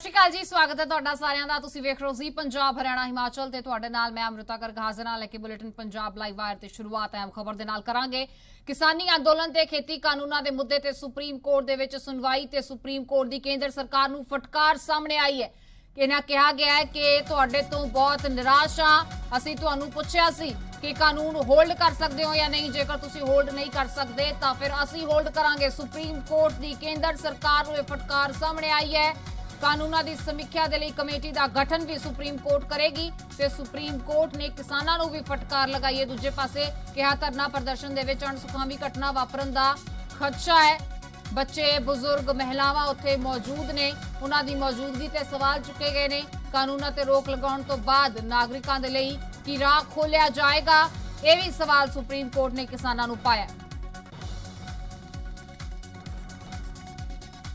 ਸਤਿ ਸ਼੍ਰੀ ਅਕਾਲ ਜੀ, ਸਵਾਗਤ ਹੈ ਤੁਹਾਡਾ ਸਾਰਿਆਂ ਦਾ। ਤੁਸੀਂ ਵੇਖ ਰਹੇ ਹੋ ਜੀ ਪੰਜਾਬ ਹਰਿਆਣਾ ਹਿਮਾਚਲ ਤੇ ਤੁਹਾਡੇ ਨਾਲ ਮੈਂ ਅਮ੍ਰਿਤਾ ਗਰਗ ਹਾਜ਼ਰ ਹਾਂ ਲੈ ਕੇ ਬੁਲੇਟਿਨ ਪੰਜਾਬ ਲਾਈਵ ਵਾਇਰ ਤੇ ਸ਼ੁਰੂਆਤ ਅਹਿਮ ਖਬਰ ਦੇ ਨਾਲ ਕਰਾਂਗੇ। ਕਿਸਾਨੀ ਅੰਦੋਲਨ ਤੇ ਖੇਤੀ ਕਾਨੂੰਨਾਂ ਦੇ ਮੁੱਦੇ ਤੇ ਸੁਪਰੀਮ ਕੋਰਟ ਦੇ ਵਿੱਚ ਸੁਣਵਾਈ ਤੇ ਸੁਪਰੀਮ ਕੋਰਟ ਦੀ ਕੇਂਦਰ ਸਰਕਾਰ ਨੂੰ ਫਟਕਾਰ ਸਾਹਮਣੇ ਆਈ ਹੈ। ਇਹਨਾਂ ਕਿਹਾ ਗਿਆ ਹੈ ਕਿ ਤੁਹਾਡੇ ਤੋਂ ਬਹੁਤ ਨਿਰਾਸ਼ ਹਾਂ। ਅਸੀਂ ਤੁਹਾਨੂੰ ਪੁੱਛਿਆ ਸੀ ਕਿ ਕਾਨੂੰਨ ਹੋਲਡ ਕਰ ਸਕਦੇ ਹੋ ਜਾਂ ਨਹੀਂ। ਜੇਕਰ ਤੁਸੀਂ ਹੋਲਡ ਨਹੀਂ ਕਰ ਸਕਦੇ ਤਾਂ ਫਿਰ ਅਸੀਂ ਹੋਲਡ ਕਰਾਂਗੇ। ਸੁਪਰੀਮ ਕੋਰਟ ਦੀ ਕੇਂਦਰ ਸਰਕਾਰ ਨੂੰ ਇਹ ਫਟਕਾਰ ਸਾਹਮਣੇ ਆਈ ਹੈ। ਕਾਨੂੰਨਾਂ ਦੀ ਸਮੀਖਿਆ ਦੇ ਲਈ ਕਮੇਟੀ ਦਾ ਗਠਨ ਵੀ ਸੁਪਰੀਮ ਕੋਰਟ ਕਰੇਗੀ ਤੇ ਸੁਪਰੀਮ ਕੋਰਟ ਨੇ ਕਿਸਾਨਾਂ ਨੂੰ ਵੀ ਫਟਕਾਰ ਲਗਾਈ ਹੈ। ਦੂਜੇ ਪਾਸੇ ਕਿਹਾ ਧਰਨਾ ਪ੍ਰਦਰਸ਼ਨ ਦੇ ਵਿੱਚ ਅਣਸੁਖਾਵੀ ਘਟਨਾ ਵਾਪਰਨ ਦਾ ਖਦਸ਼ਾ ਹੈ। ਬੱਚੇ, ਬਜ਼ੁਰਗ, ਮਹਿਲਾਵਾਂ ਉੱਥੇ ਮੌਜੂਦ ਨੇ। ਉਹਨਾਂ ਦੀ ਮੌਜੂਦਗੀ ਤੇ ਸਵਾਲ ਚੁੱਕੇ ਗਏ ਨੇ। ਕਾਨੂੰਨਾਂ ਤੇ ਰੋਕ ਲਗਾਉਣ ਤੋਂ ਬਾਅਦ ਨਾਗਰਿਕਾਂ ਦੇ ਲਈ ਕੀ ਰਾਹ ਖੋਲਿਆ ਜਾਏਗਾ, ਇਹ ਵੀ ਸਵਾਲ ਸੁਪਰੀਮ ਕੋਰਟ ਨੇ ਕਿਸਾਨਾਂ ਨੂੰ ਪਾਇਆ।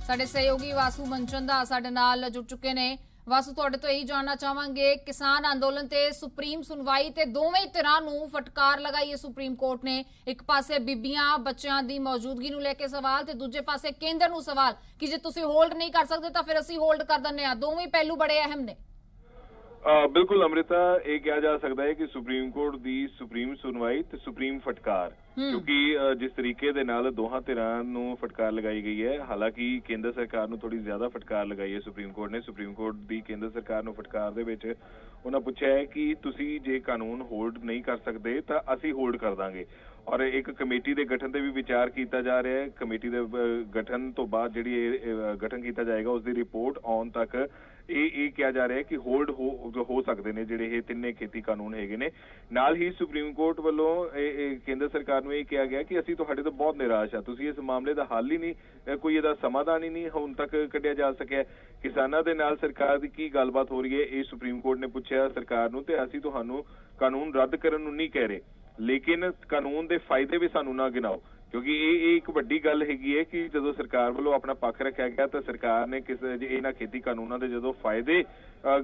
ਸਾਡੇ ਸਹਿਯੋਗੀ ਵਾਸੂ ਮਨਚੰਦਾ ਸਾਡੇ ਨਾਲ ਜੁੜ ਚੁੱਕੇ ਨੇ। ਵਾਸੂ, ਤੁਹਾਡੇ ਤੋਂ ਇਹੀ ਜਾਣਨਾ ਚਾਹਾਂਗੇ, ਕਿਸਾਨ ਅੰਦੋਲਨ ਤੇ ਸੁਪਰੀਮ ਸੁਣਵਾਈ ਤੇ ਦੋਵੇਂ ਧਿਰਾਂ ਨੂੰ ਫਟਕਾਰ ਲਗਾਈ ਹੈ ਸੁਪਰੀਮ ਕੋਰਟ ਨੇ। ਇੱਕ ਪਾਸੇ ਬੀਬੀਆਂ, ਬੱਚਿਆਂ ਦੀ ਮੌਜੂਦਗੀ ਨੂੰ ਲੈ ਕੇ ਸਵਾਲ ਤੇ ਦੂਜੇ ਪਾਸੇ ਕੇਂਦਰ ਨੂੰ ਸਵਾਲ ਕਿ ਜੇ ਤੁਸੀਂ ਹੋਲਡ ਨਹੀਂ ਕਰ ਸਕਦੇ ਤਾਂ ਫਿਰ ਅਸੀਂ ਹੋਲਡ ਕਰ ਦਿੰਦੇ ਹਾਂ। ਦੋਵੇਂ ਪਹਿਲੂ ਬੜੇ ਅਹਿਮ ਨੇ। ਬਿਲਕੁਲ ਅਮ੍ਰਿਤਾ, ਇਹ ਕਿਹਾ ਜਾ ਸਕਦਾ ਹੈ ਕਿ ਸੁਪਰੀਮ ਕੋਰਟ ਦੀ ਸੁਪਰੀਮ ਸੁਣਵਾਈ ਤੇ ਸੁਪਰੀਮ ਫਟਕਾਰ, ਕਿਉਂਕਿ ਜਿਸ ਤਰੀਕੇ ਦੇ ਨਾਲ ਦੋਹਾਂ ਧਿਰਾਂ ਨੂੰ ਫਟਕਾਰ ਲਗਾਈ ਗਈ ਹੈ, ਹਾਲਾਂਕਿ ਕੇਂਦਰ ਸਰਕਾਰ ਨੂੰ ਥੋੜੀ ਜ਼ਿਆਦਾ ਫਟਕਾਰ ਲਗਾਈ ਹੈ ਸੁਪਰੀਮ ਕੋਰਟ ਨੇ। ਸੁਪਰੀਮ ਕੋਰਟ ਦੀ ਕੇਂਦਰ ਸਰਕਾਰ ਨੂੰ ਫਟਕਾਰ ਦੇ ਵਿੱਚ ਉਹਨਾਂ ਪੁੱਛਿਆ ਹੈ ਕਿ ਤੁਸੀਂ ਜੇ ਕਾਨੂੰਨ ਹੋਲਡ ਨਹੀਂ ਕਰ ਸਕਦੇ ਤਾਂ ਅਸੀਂ ਹੋਲਡ ਕਰ ਦਾਂਗੇ। ਔਰ ਇੱਕ ਕਮੇਟੀ ਦੇ ਗਠਨ ਤੇ ਵੀ ਵਿਚਾਰ ਕੀਤਾ ਜਾ ਰਿਹਾ ਹੈ। ਕਮੇਟੀ ਦੇ ਗਠਨ ਤੋਂ ਬਾਅਦ ਜਿਹੜੀ ਇਹ ਗਠਨ ਕੀਤਾ ਜਾਏਗਾ ਉਸ ਦੀ ਰਿਪੋਰਟ ਆਉਣ ਤੱਕ ਇਹ ਕਿਹਾ ਜਾ ਰਿਹਾ ਹੈ ਕਿ ਹੋਲਡ ਹੋ ਸਕਦੇ ਨੇ ਜਿਹੜੇ ਇਹ ਤਿੰਨੇ ਖੇਤੀ ਕਾਨੂੰਨ ਹੈਗੇ ਨੇ। ਨਾਲ ਹੀ ਸੁਪਰੀਮ ਕੋਰਟ ਵੱਲੋਂ ਕੇਂਦਰ ਸਰਕਾਰ ਨੂੰ ਇਹ ਕਿਹਾ ਗਿਆ ਕਿ ਅਸੀਂ ਤੁਹਾਡੇ ਤੋਂ ਬਹੁਤ ਨਿਰਾਸ਼ ਹਾਂ। ਤੁਸੀਂ ਇਸ ਮਾਮਲੇ ਦਾ ਹੱਲ ਹੀ ਨਹੀਂ, ਕੋਈ ਇਹਦਾ ਸਮਾਧਾਨ ਹੀ ਨਹੀਂ ਹੁਣ ਤੱਕ ਕੱਢਿਆ ਜਾ ਸਕਿਆ। ਕਿਸਾਨਾਂ ਦੇ ਨਾਲ ਸਰਕਾਰ ਦੀ ਕੀ ਗੱਲਬਾਤ ਹੋ ਰਹੀ ਹੈ, ਇਹ ਸੁਪਰੀਮ ਕੋਰਟ ਨੇ ਪੁੱਛਿਆ ਸਰਕਾਰ ਨੂੰ। ਤੇ ਅਸੀਂ ਤੁਹਾਨੂੰ ਕਾਨੂੰਨ ਰੱਦ ਕਰਨ ਨੂੰ ਨਹੀਂ ਕਹਿ ਰਹੇ, ਲੇਕਿਨ ਕਾਨੂੰਨ ਦੇ ਫਾਇਦੇ ਵੀ ਸਾਨੂੰ ਨਾ ਗਿਣਾਓ, ਕਿਉਂਕਿ ਇਹ ਇੱਕ ਵੱਡੀ ਗੱਲ ਹੈਗੀ ਹੈ ਕਿ ਜਦੋਂ ਸਰਕਾਰ ਵੱਲੋਂ ਆਪਣਾ ਪੱਖ ਰੱਖਿਆ ਗਿਆ ਤਾਂ ਸਰਕਾਰ ਨੇ ਇਹਨਾਂ ਖੇਤੀ ਕਾਨੂੰਨਾਂ ਦੇ ਜਦੋਂ ਫਾਇਦੇ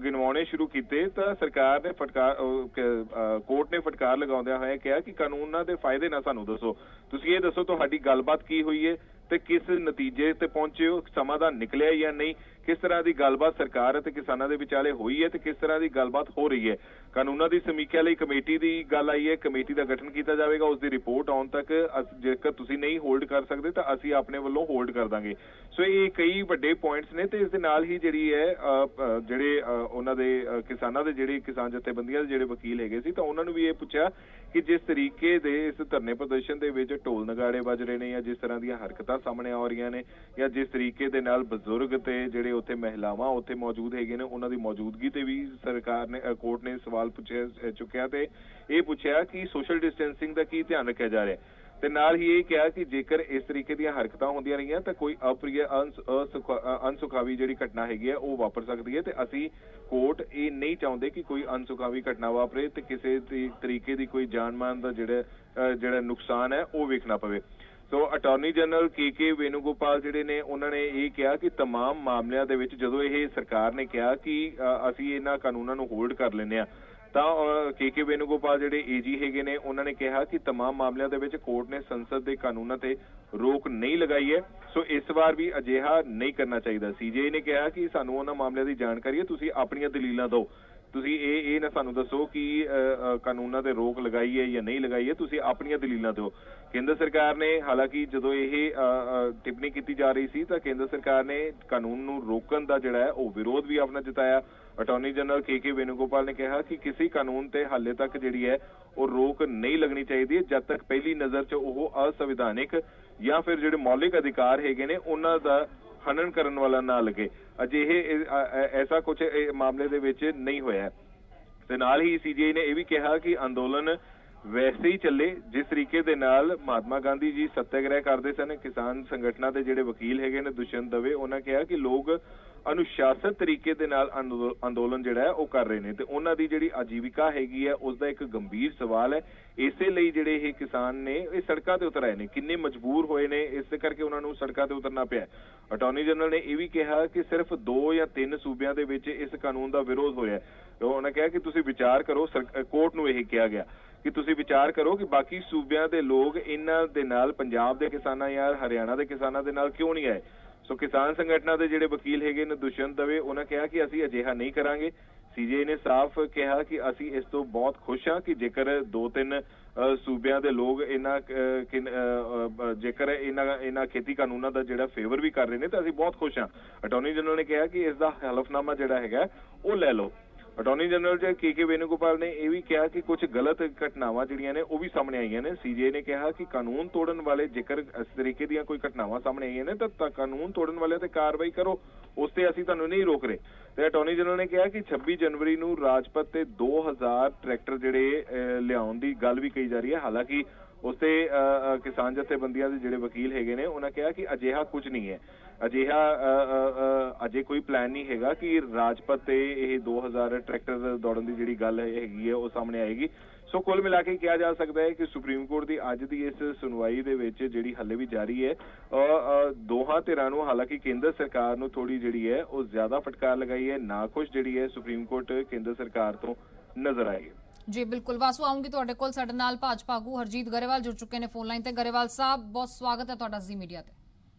ਗਿਣਵਾਉਣੇ ਸ਼ੁਰੂ ਕੀਤੇ ਤਾਂ ਸਰਕਾਰ ਨੇ ਕੋਰਟ ਨੇ ਫਟਕਾਰ ਲਗਾਉਂਦਿਆਂ ਹੋਇਆ ਕਿਹਾ ਕਿ ਕਾਨੂੰਨਾਂ ਦੇ ਫਾਇਦੇ ਨਾ ਸਾਨੂੰ ਦੱਸੋ, ਤੁਸੀਂ ਇਹ ਦੱਸੋ ਤੁਹਾਡੀ ਗੱਲਬਾਤ ਕੀ ਹੋਈ ਹੈ ਤੇ ਕਿਸ ਨਤੀਜੇ ਤੇ ਪਹੁੰਚੇ ਹੋ, ਸਮਾਧਾਨ ਨਿਕਲਿਆ ਜਾਂ ਨਹੀਂ, ਕਿਸ ਤਰ੍ਹਾਂ ਦੀ ਗੱਲਬਾਤ ਸਰਕਾਰ ਅਤੇ ਕਿਸਾਨਾਂ ਦੇ ਵਿਚਾਲੇ ਹੋਈ ਹੈ ਤੇ ਕਿਸ ਤਰ੍ਹਾਂ ਦੀ ਗੱਲਬਾਤ ਹੋ ਰਹੀ ਹੈ। ਕਾਨੂੰਨਾਂ ਦੀ ਸਮੀਖਿਆ ਲਈ ਕਮੇਟੀ ਦੀ ਗੱਲ ਆਈ ਹੈ, ਕਮੇਟੀ ਦਾ ਗਠਨ ਕੀਤਾ ਜਾਵੇਗਾ। ਉਸ ਦੀ ਰਿਪੋਰਟ ਆਉਣ ਤੱਕ ਜੇਕਰ ਤੁਸੀਂ ਨਹੀਂ ਹੋਲਡ ਕਰ ਸਕਦੇ ਤਾਂ ਅਸੀਂ ਆਪਣੇ ਵੱਲੋਂ ਹੋਲਡ ਕਰ ਦਾਂਗੇ। ਸੋ ਇਹ ਕਈ ਵੱਡੇ ਪੁਆਇੰਟਸ ਨੇ ਤੇ ਇਸ ਦੇ ਨਾਲ ਹੀ ਜਿਹੜੀ ਹੈ ਜਿਹੜੇ ਉਹਨਾਂ ਦੇ ਕਿਸਾਨਾਂ ਦੇ ਜਿਹੜੇ ਕਿਸਾਨ ਜਥੇਬੰਦੀਆਂ ਦੇ ਜਿਹੜੇ ਵਕੀਲ ਹੈਗੇ ਸੀ ਤਾਂ ਉਹਨਾਂ ਨੂੰ ਵੀ ਇਹ ਪੁੱਛਿਆ ਕਿ ਜਿਸ ਤਰੀਕੇ ਦੇ ਇਸ ਧਰਨੇ ਪ੍ਰਦਰਸ਼ਨ ਦੇ ਵਿੱਚ ਢੋਲ ਨਗਾੜੇ ਵੱਜ ਰਹੇ ਨੇ ਜਾਂ ਜਿਸ ਤਰ੍ਹਾਂ ਦੀਆਂ ਹਰਕਤਾਂ ਸਾਹਮਣੇ ਆ ਰਹੀਆਂ ਨੇ ਜਾਂ ਜਿਸ ਤਰੀਕੇ ਦੇ ਨਾਲ ਬਜ਼ੁਰਗ ਤੇ ਜਿਹੜੇ ਉੱਥੇ ਮਹਿਲਾਵਾਂ ਉੱਥੇ ਮੌਜੂਦ ਹੈਗੇ ਨੇ ਉਹਨਾਂ ਦੀ ਮੌਜੂਦਗੀ ਤੇ ਵੀ ਸਰਕਾਰ ਨੇ ਕੋਰਟ ਨੇ ਸਵਾਲ ਚੁੱਕਿਆ ਤੇ ਇਹ ਪੁੱਛਿਆ ਕਿ ਸੋਸ਼ਲ ਡਿਸਟੈਂਸਿੰਗ ਦਾ ਕੀ ਧਿਆਨ ਰੱਖਿਆ ਜਾ ਰਿਹਾ ਤੇ ਨਾਲ ਹੀ ਇਹ ਕਿਹਾ ਕਿ ਜੇਕਰ ਇਸ ਤਰੀਕੇ ਦੀਆਂ ਹਰਕਤਾਂ ਹੁੰਦੀਆਂ ਰਹੀਆਂ ਤਾਂ ਕੋਈ ਅਪ੍ਰਿਯ ਅਨਸੁਖਾਵੀ ਜਿਹੜੀ ਘਟਨਾ ਹੈਗੀ ਹੈ ਉਹ ਵਾਪਰ ਸਕਦੀ ਹੈ ਤੇ ਅਸੀਂ ਕੋਰਟ ਇਹ ਨਹੀਂ ਚਾਹੁੰਦੇ ਕਿ ਕੋਈ ਅਨਸੁਖਾਵੀ ਘਟਨਾ ਵਾਪਰੇ ਤੇ ਕਿਸੇ ਤਰੀਕੇ ਦੀ ਕੋਈ ਜਾਨ ਮਾਲ ਦਾ ਜਿਹੜਾ ਨੁਕਸਾਨ ਹੈ ਉਹ ਵੇਖਣਾ ਪਵੇ। ਸੋ ਅਟਾਰਨੀ ਜਨਰਲ ਕੇ ਵੇਣੂਗੋਪਾਲ ਜਿਹੜੇ ਨੇ ਉਹਨਾਂ ਨੇ ਇਹ ਕਿਹਾ ਕਿ ਤਮਾਮ ਮਾਮਲਿਆਂ ਦੇ ਵਿੱਚ ਜਦੋਂ ਇਹ ਸਰਕਾਰ ਨੇ ਕਿਹਾ ਕਿ ਅਸੀਂ ਇਹਨਾਂ ਕਾਨੂੰਨਾਂ ਨੂੰ ਹੋਲਡ ਕਰ ਲੈਂਦੇ ਹਾਂ ਤਾਂ ਕੇ ਵੇਣੂਗੋਪਾਲ ਜਿਹੜੇ ਏਜੀ ਹੈਗੇ ਨੇ ਉਹਨਾਂ ਨੇ ਕਿਹਾ ਕਿ ਤਮਾਮ ਮਾਮਲਿਆਂ ਦੇ ਵਿੱਚ ਕੋਰਟ ਨੇ ਸੰਸਦ ਦੇ ਕਾਨੂੰਨਾਂ ਤੇ ਰੋਕ ਨਹੀਂ ਲਗਾਈ ਹੈ। ਸੋ ਇਸ ਵਾਰ ਵੀ ਅਜਿਹਾ ਨਹੀਂ ਕਰਨਾ ਚਾਹੀਦਾ। ਸੀਜੇਆਈ ਨੇ ਕਿਹਾ ਕਿ ਸਾਨੂੰ ਉਹਨਾਂ ਮਾਮਲਿਆਂ ਦੀ ਜਾਣਕਾਰੀ ਹੈ, ਤੁਸੀਂ ਆਪਣੀਆਂ ਦਲੀਲਾਂ ਦਿਓ, ਤੁਸੀਂ ਇਹ ਨਾ ਸਾਨੂੰ ਦੱਸੋ ਕਿ ਕਾਨੂੰਨਾਂ ਤੇ ਰੋਕ ਲਗਾਈ ਹੈ ਜਾਂ ਨਹੀਂ ਲਗਾਈ ਹੈ, ਤੁਸੀਂ ਆਪਣੀਆਂ ਦਲੀਲਾਂ ਦਿਓ। ਕੇਂਦਰ ਸਰਕਾਰ ਨੇ ਹਾਲਾਂਕਿ ਜਦੋਂ ਇਹ ਟਿੱਪਣੀ ਕੀਤੀ ਜਾ ਰਹੀ ਸੀ ਤਾਂ ਕੇਂਦਰ ਸਰਕਾਰ ਨੇ ਕਾਨੂੰਨ ਨੂੰ ਰੋਕਣ ਦਾ ਜਿਹੜਾ ਹੈ ਉਹ ਵਿਰੋਧ ਵੀ ਆਪਣਾ ਜਤਾਇਆ। ਅਟਾਰਨੀ ਜਨਰਲ ਕੇ ਵੇਣੂਗੋਪਾਲ ਨੇ ਕਿਹਾ ਕਿ ਕਿਸੇ ਕਾਨੂੰਨ ਤੇ ਹਾਲੇ ਤੱਕ ਜਿਹੜੀ ਹੈ ਉਹ ਰੋਕ ਨਹੀਂ ਲੱਗਣੀ ਚਾਹੀਦੀ ਜਦ ਤੱਕ ਪਹਿਲੀ ਨਜ਼ਰ 'ਚ ਉਹ ਅਸੰਵਿਧਾਨਿਕ ਜਾਂ ਫਿਰ ਜਿਹੜੇ ਮੌਲਿਕ ਅਧਿਕਾਰ ਹੈਗੇ ਨੇ ਉਹਨਾਂ ਦਾ ਹਨਨ ਕਰਨ ਵਾਲਾ ਨਾ ਲੱਗੇ। ਅਜਿਹੇ ਐਸਾ ਕੁਝ ਮਾਮਲੇ ਦੇ ਵਿੱਚ ਨਹੀਂ ਹੋਇਆ ਤੇ ਨਾਲ ਹੀ ਸੀਜੇਆਈ ਨੇ ਇਹ ਵੀ ਕਿਹਾ ਕਿ ਅੰਦੋਲਨ ਵੈਸੇ ਹੀ ਚੱਲੇ ਜਿਸ ਤਰੀਕੇ ਦੇ ਨਾਲ ਮਹਾਤਮਾ ਗਾਂਧੀ ਜੀ ਸੱਤਿਆਗ੍ਰਹਿ ਕਰਦੇ ਸਨ। ਕਿਸਾਨ ਸੰਗਠਨਾਂ ਦੇ ਜਿਹੜੇ ਵਕੀਲ ਹੈਗੇ ਨੇ ਦੁਸ਼ਯੰਤ ਦਵੇ, ਉਹਨਾਂ ਕਿਹਾ ਕਿ ਲੋਕ ਅਨੁਸ਼ਾਸਿਤ ਤਰੀਕੇ ਦੇ ਨਾਲ ਅੰਦੋਲਨ ਜਿਹੜਾ ਹੈ ਉਹ ਕਰ ਰਹੇ ਨੇ ਤੇ ਉਹਨਾਂ ਦੀ ਜਿਹੜੀ ਆਜੀਵਿਕਾ ਹੈਗੀ ਹੈ ਉਸ ਦਾ ਇੱਕ ਗੰਭੀਰ ਸਵਾਲ ਹੈ। ਇਸੇ ਲਈ ਜਿਹੜੇ ਇਹ ਕਿਸਾਨ ਨੇ ਇਹ ਸੜਕਾਂ ਤੇ ਉਤਰ ਆਏ ਨੇ, ਕਿੰਨੇ ਮਜਬੂਰ ਹੋਏ ਨੇ, ਇਸੇ ਕਰਕੇ ਉਹਨਾਂ ਨੂੰ ਸੜਕਾਂ ਤੇ ਉਤਰਨਾ ਪਿਆ। ਅਟਾਰਨੀ ਜਨਰਲ ਨੇ ਇਹ ਵੀ ਕਿਹਾ ਕਿ ਸਿਰਫ 2 ਜਾਂ 3 ਸੂਬਿਆਂ ਦੇ ਵਿੱਚ ਇਸ ਕਾਨੂੰਨ ਦਾ ਵਿਰੋਧ ਹੋਇਆ। ਉਹਨਾਂ ਕਿਹਾ ਕਿ ਤੁਸੀਂ ਵਿਚਾਰ ਕਰੋ, ਕੋਰਟ ਨੂੰ ਇਹ ਕਿਹਾ ਗਿਆ ਕਿ ਤੁਸੀਂ ਵਿਚਾਰ ਕਰੋ ਕਿ ਬਾਕੀ ਸੂਬਿਆਂ ਦੇ ਲੋਕ ਇਹਨਾਂ ਦੇ ਨਾਲ ਪੰਜਾਬ ਦੇ ਕਿਸਾਨਾਂ ਜਾਂ ਹਰਿਆਣਾ ਦੇ ਕਿਸਾਨਾਂ ਦੇ ਨਾਲ ਕਿਉਂ ਨਹੀਂ ਆਏ। ਸੋ ਕਿਸਾਨ ਸੰਗਠਨਾਂ ਦੇ ਜਿਹੜੇ ਵਕੀਲ ਹੈਗੇ ਨੇ ਦੁਸ਼ਯੰਤ ਦਵੇ, ਉਹਨਾਂ ਕਿਹਾ ਕਿ ਅਸੀਂ ਅਜਿਹਾ ਨਹੀਂ ਕਰਾਂਗੇ। ਸੀਜੇ ਨੇ ਸਾਫ਼ ਕਿਹਾ ਕਿ ਅਸੀਂ ਇਸ ਤੋਂ ਬਹੁਤ ਖੁਸ਼ ਹਾਂ ਕਿ ਜੇਕਰ 2-3 ਸੂਬਿਆਂ ਦੇ ਲੋਕ ਜੇਕਰ ਇਹਨਾਂ ਖੇਤੀ ਕਾਨੂੰਨਾਂ ਦਾ ਜਿਹੜਾ ਫੇਵਰ ਵੀ ਕਰ ਰਹੇ ਨੇ ਤਾਂ ਅਸੀਂ ਬਹੁਤ ਖੁਸ਼ ਹਾਂ। ਅਟਾਰਨੀ ਜਨਰਲ ਨੇ ਕਿਹਾ ਕਿ ਇਸ ਦਾ ਹਲਫਨਾਮਾ ਜਿਹੜਾ ਹੈਗਾ ਉਹ ਲੈ ਲਓ। ਅਟਾਰਨੀ ਜਨਰਲ ਕੇ ਵੇਣੂਗੋਪਾਲ ਨੇ ਇਹ ਵੀ ਕਿਹਾ ਕਿ ਕੁਝ ਗਲਤ ਘਟਨਾਵਾਂ ਜਿਹੜੀਆਂ ਨੇ ਉਹ ਵੀ ਸਾਹਮਣੇ ਆਈਆਂ ਨੇ। ਸੀਜੇ ਨੇ ਕਿਹਾ ਕਿ ਕਾਨੂੰਨ ਤੋੜਨ ਵਾਲੇ ਜੇਕਰ ਇਸ ਤਰੀਕੇ ਦੀਆਂ ਕੋਈ ਘਟਨਾਵਾਂ ਸਾਹਮਣੇ ਆਈਆਂ ਨੇ ਤਾਂ ਕਾਨੂੰਨ ਤੋੜਨ ਵਾਲਿਆਂ ਤੇ ਕਾਰਵਾਈ ਕਰੋ, ਉਸ ਤੇ ਅਸੀਂ ਤੁਹਾਨੂੰ ਨਹੀਂ ਰੋਕ ਰਹੇ। ਤੇ ਅਟਾਰਨੀ ਜਨਰਲ ਨੇ ਕਿਹਾ ਕਿ 26 ਜਨਵਰੀ ਨੂੰ ਰਾਜਪਥ ਤੇ 2000 ਟਰੈਕਟਰ ਜਿਹੜੇ ਲਿਆਉਣ ਦੀ ਗੱਲ ਵੀ ਕਹੀ ਜਾ ਰਹੀ ਹੈ। ਹਾਲਾਂਕਿ ਉਸ ਤੇ ਕਿਸਾਨ ਜਥੇਬੰਦੀਆਂ ਦੇ ਜਿਹੜੇ ਵਕੀਲ ਹੈਗੇ ਨੇ ਉਹਨਾਂ ਕਿਹਾ ਕਿ ਅਜਿਹਾ ਕੁਝ ਨਹੀਂ ਹੈ, ਅਜੇ ਕੋਈ ਪਲਾਨ ਨਹੀਂ ਹੈਗਾ ਕਿ ਰਾਜਪਥ ਤੇ ਇਹ 2000 ਟਰੈਕਟਰ ਦੌੜਨ ਦੀ ਜਿਹੜੀ ਗੱਲ ਹੈਗੀ ਹੈ ਉਹ ਸਾਹਮਣੇ ਆਏਗੀ। ਸੋ ਕੁੱਲ ਮਿਲਾ ਕੇ ਕਿਹਾ ਜਾ ਸਕਦਾ ਹੈ ਕਿ ਸੁਪਰੀਮ ਕੋਰਟ ਦੀ ਅੱਜ ਦੀ ਇਸ ਸੁਣਵਾਈ ਦੇ ਵਿੱਚ ਜਿਹੜੀ ਹਾਲੇ ਵੀ ਜਾਰੀ ਹੈ, ਦੋਹਾਂ ਧਿਰਾਂ ਨੂੰ ਹਾਲਾਂਕਿ ਕੇਂਦਰ ਸਰਕਾਰ ਨੂੰ ਥੋੜੀ ਜਿਹੜੀ ਹੈ ਉਹ ਜ਼ਿਆਦਾ ਫਟਕਾਰ ਲਗਾਈ ਹੈ। ਨਾਖੁਸ਼ ਜਿਹੜੀ ਹੈ ਸੁਪਰੀਮ ਕੋਰਟ ਕੇਂਦਰ ਸਰਕਾਰ ਤੋਂ ਨਜ਼ਰ ਆਏਗੀ। ਜੀ ਬਿਲਕੁਲ ਵਾਸੂ, ਆਉਂਗੀ ਤੁਹਾਡੇ ਕੋਲ। ਸਾਡੇ ਨਾਲ ਭਾਜਪਾ ਆਗੂ ਹਰਜੀਤ ਗਰੇਵਾਲ ਜੁੜ ਚੁੱਕੇ ਨੇ ਫੋਨ ਲਾਈਨ ਤੇ। ਗਰੇਵਾਲ ਸਾਹਿਬ, ਬਹੁਤ ਸਵਾਗਤ ਹੈ ਤੁਹਾਡਾ ਜ਼ੀ ਮੀਡੀਆ ਤੇ।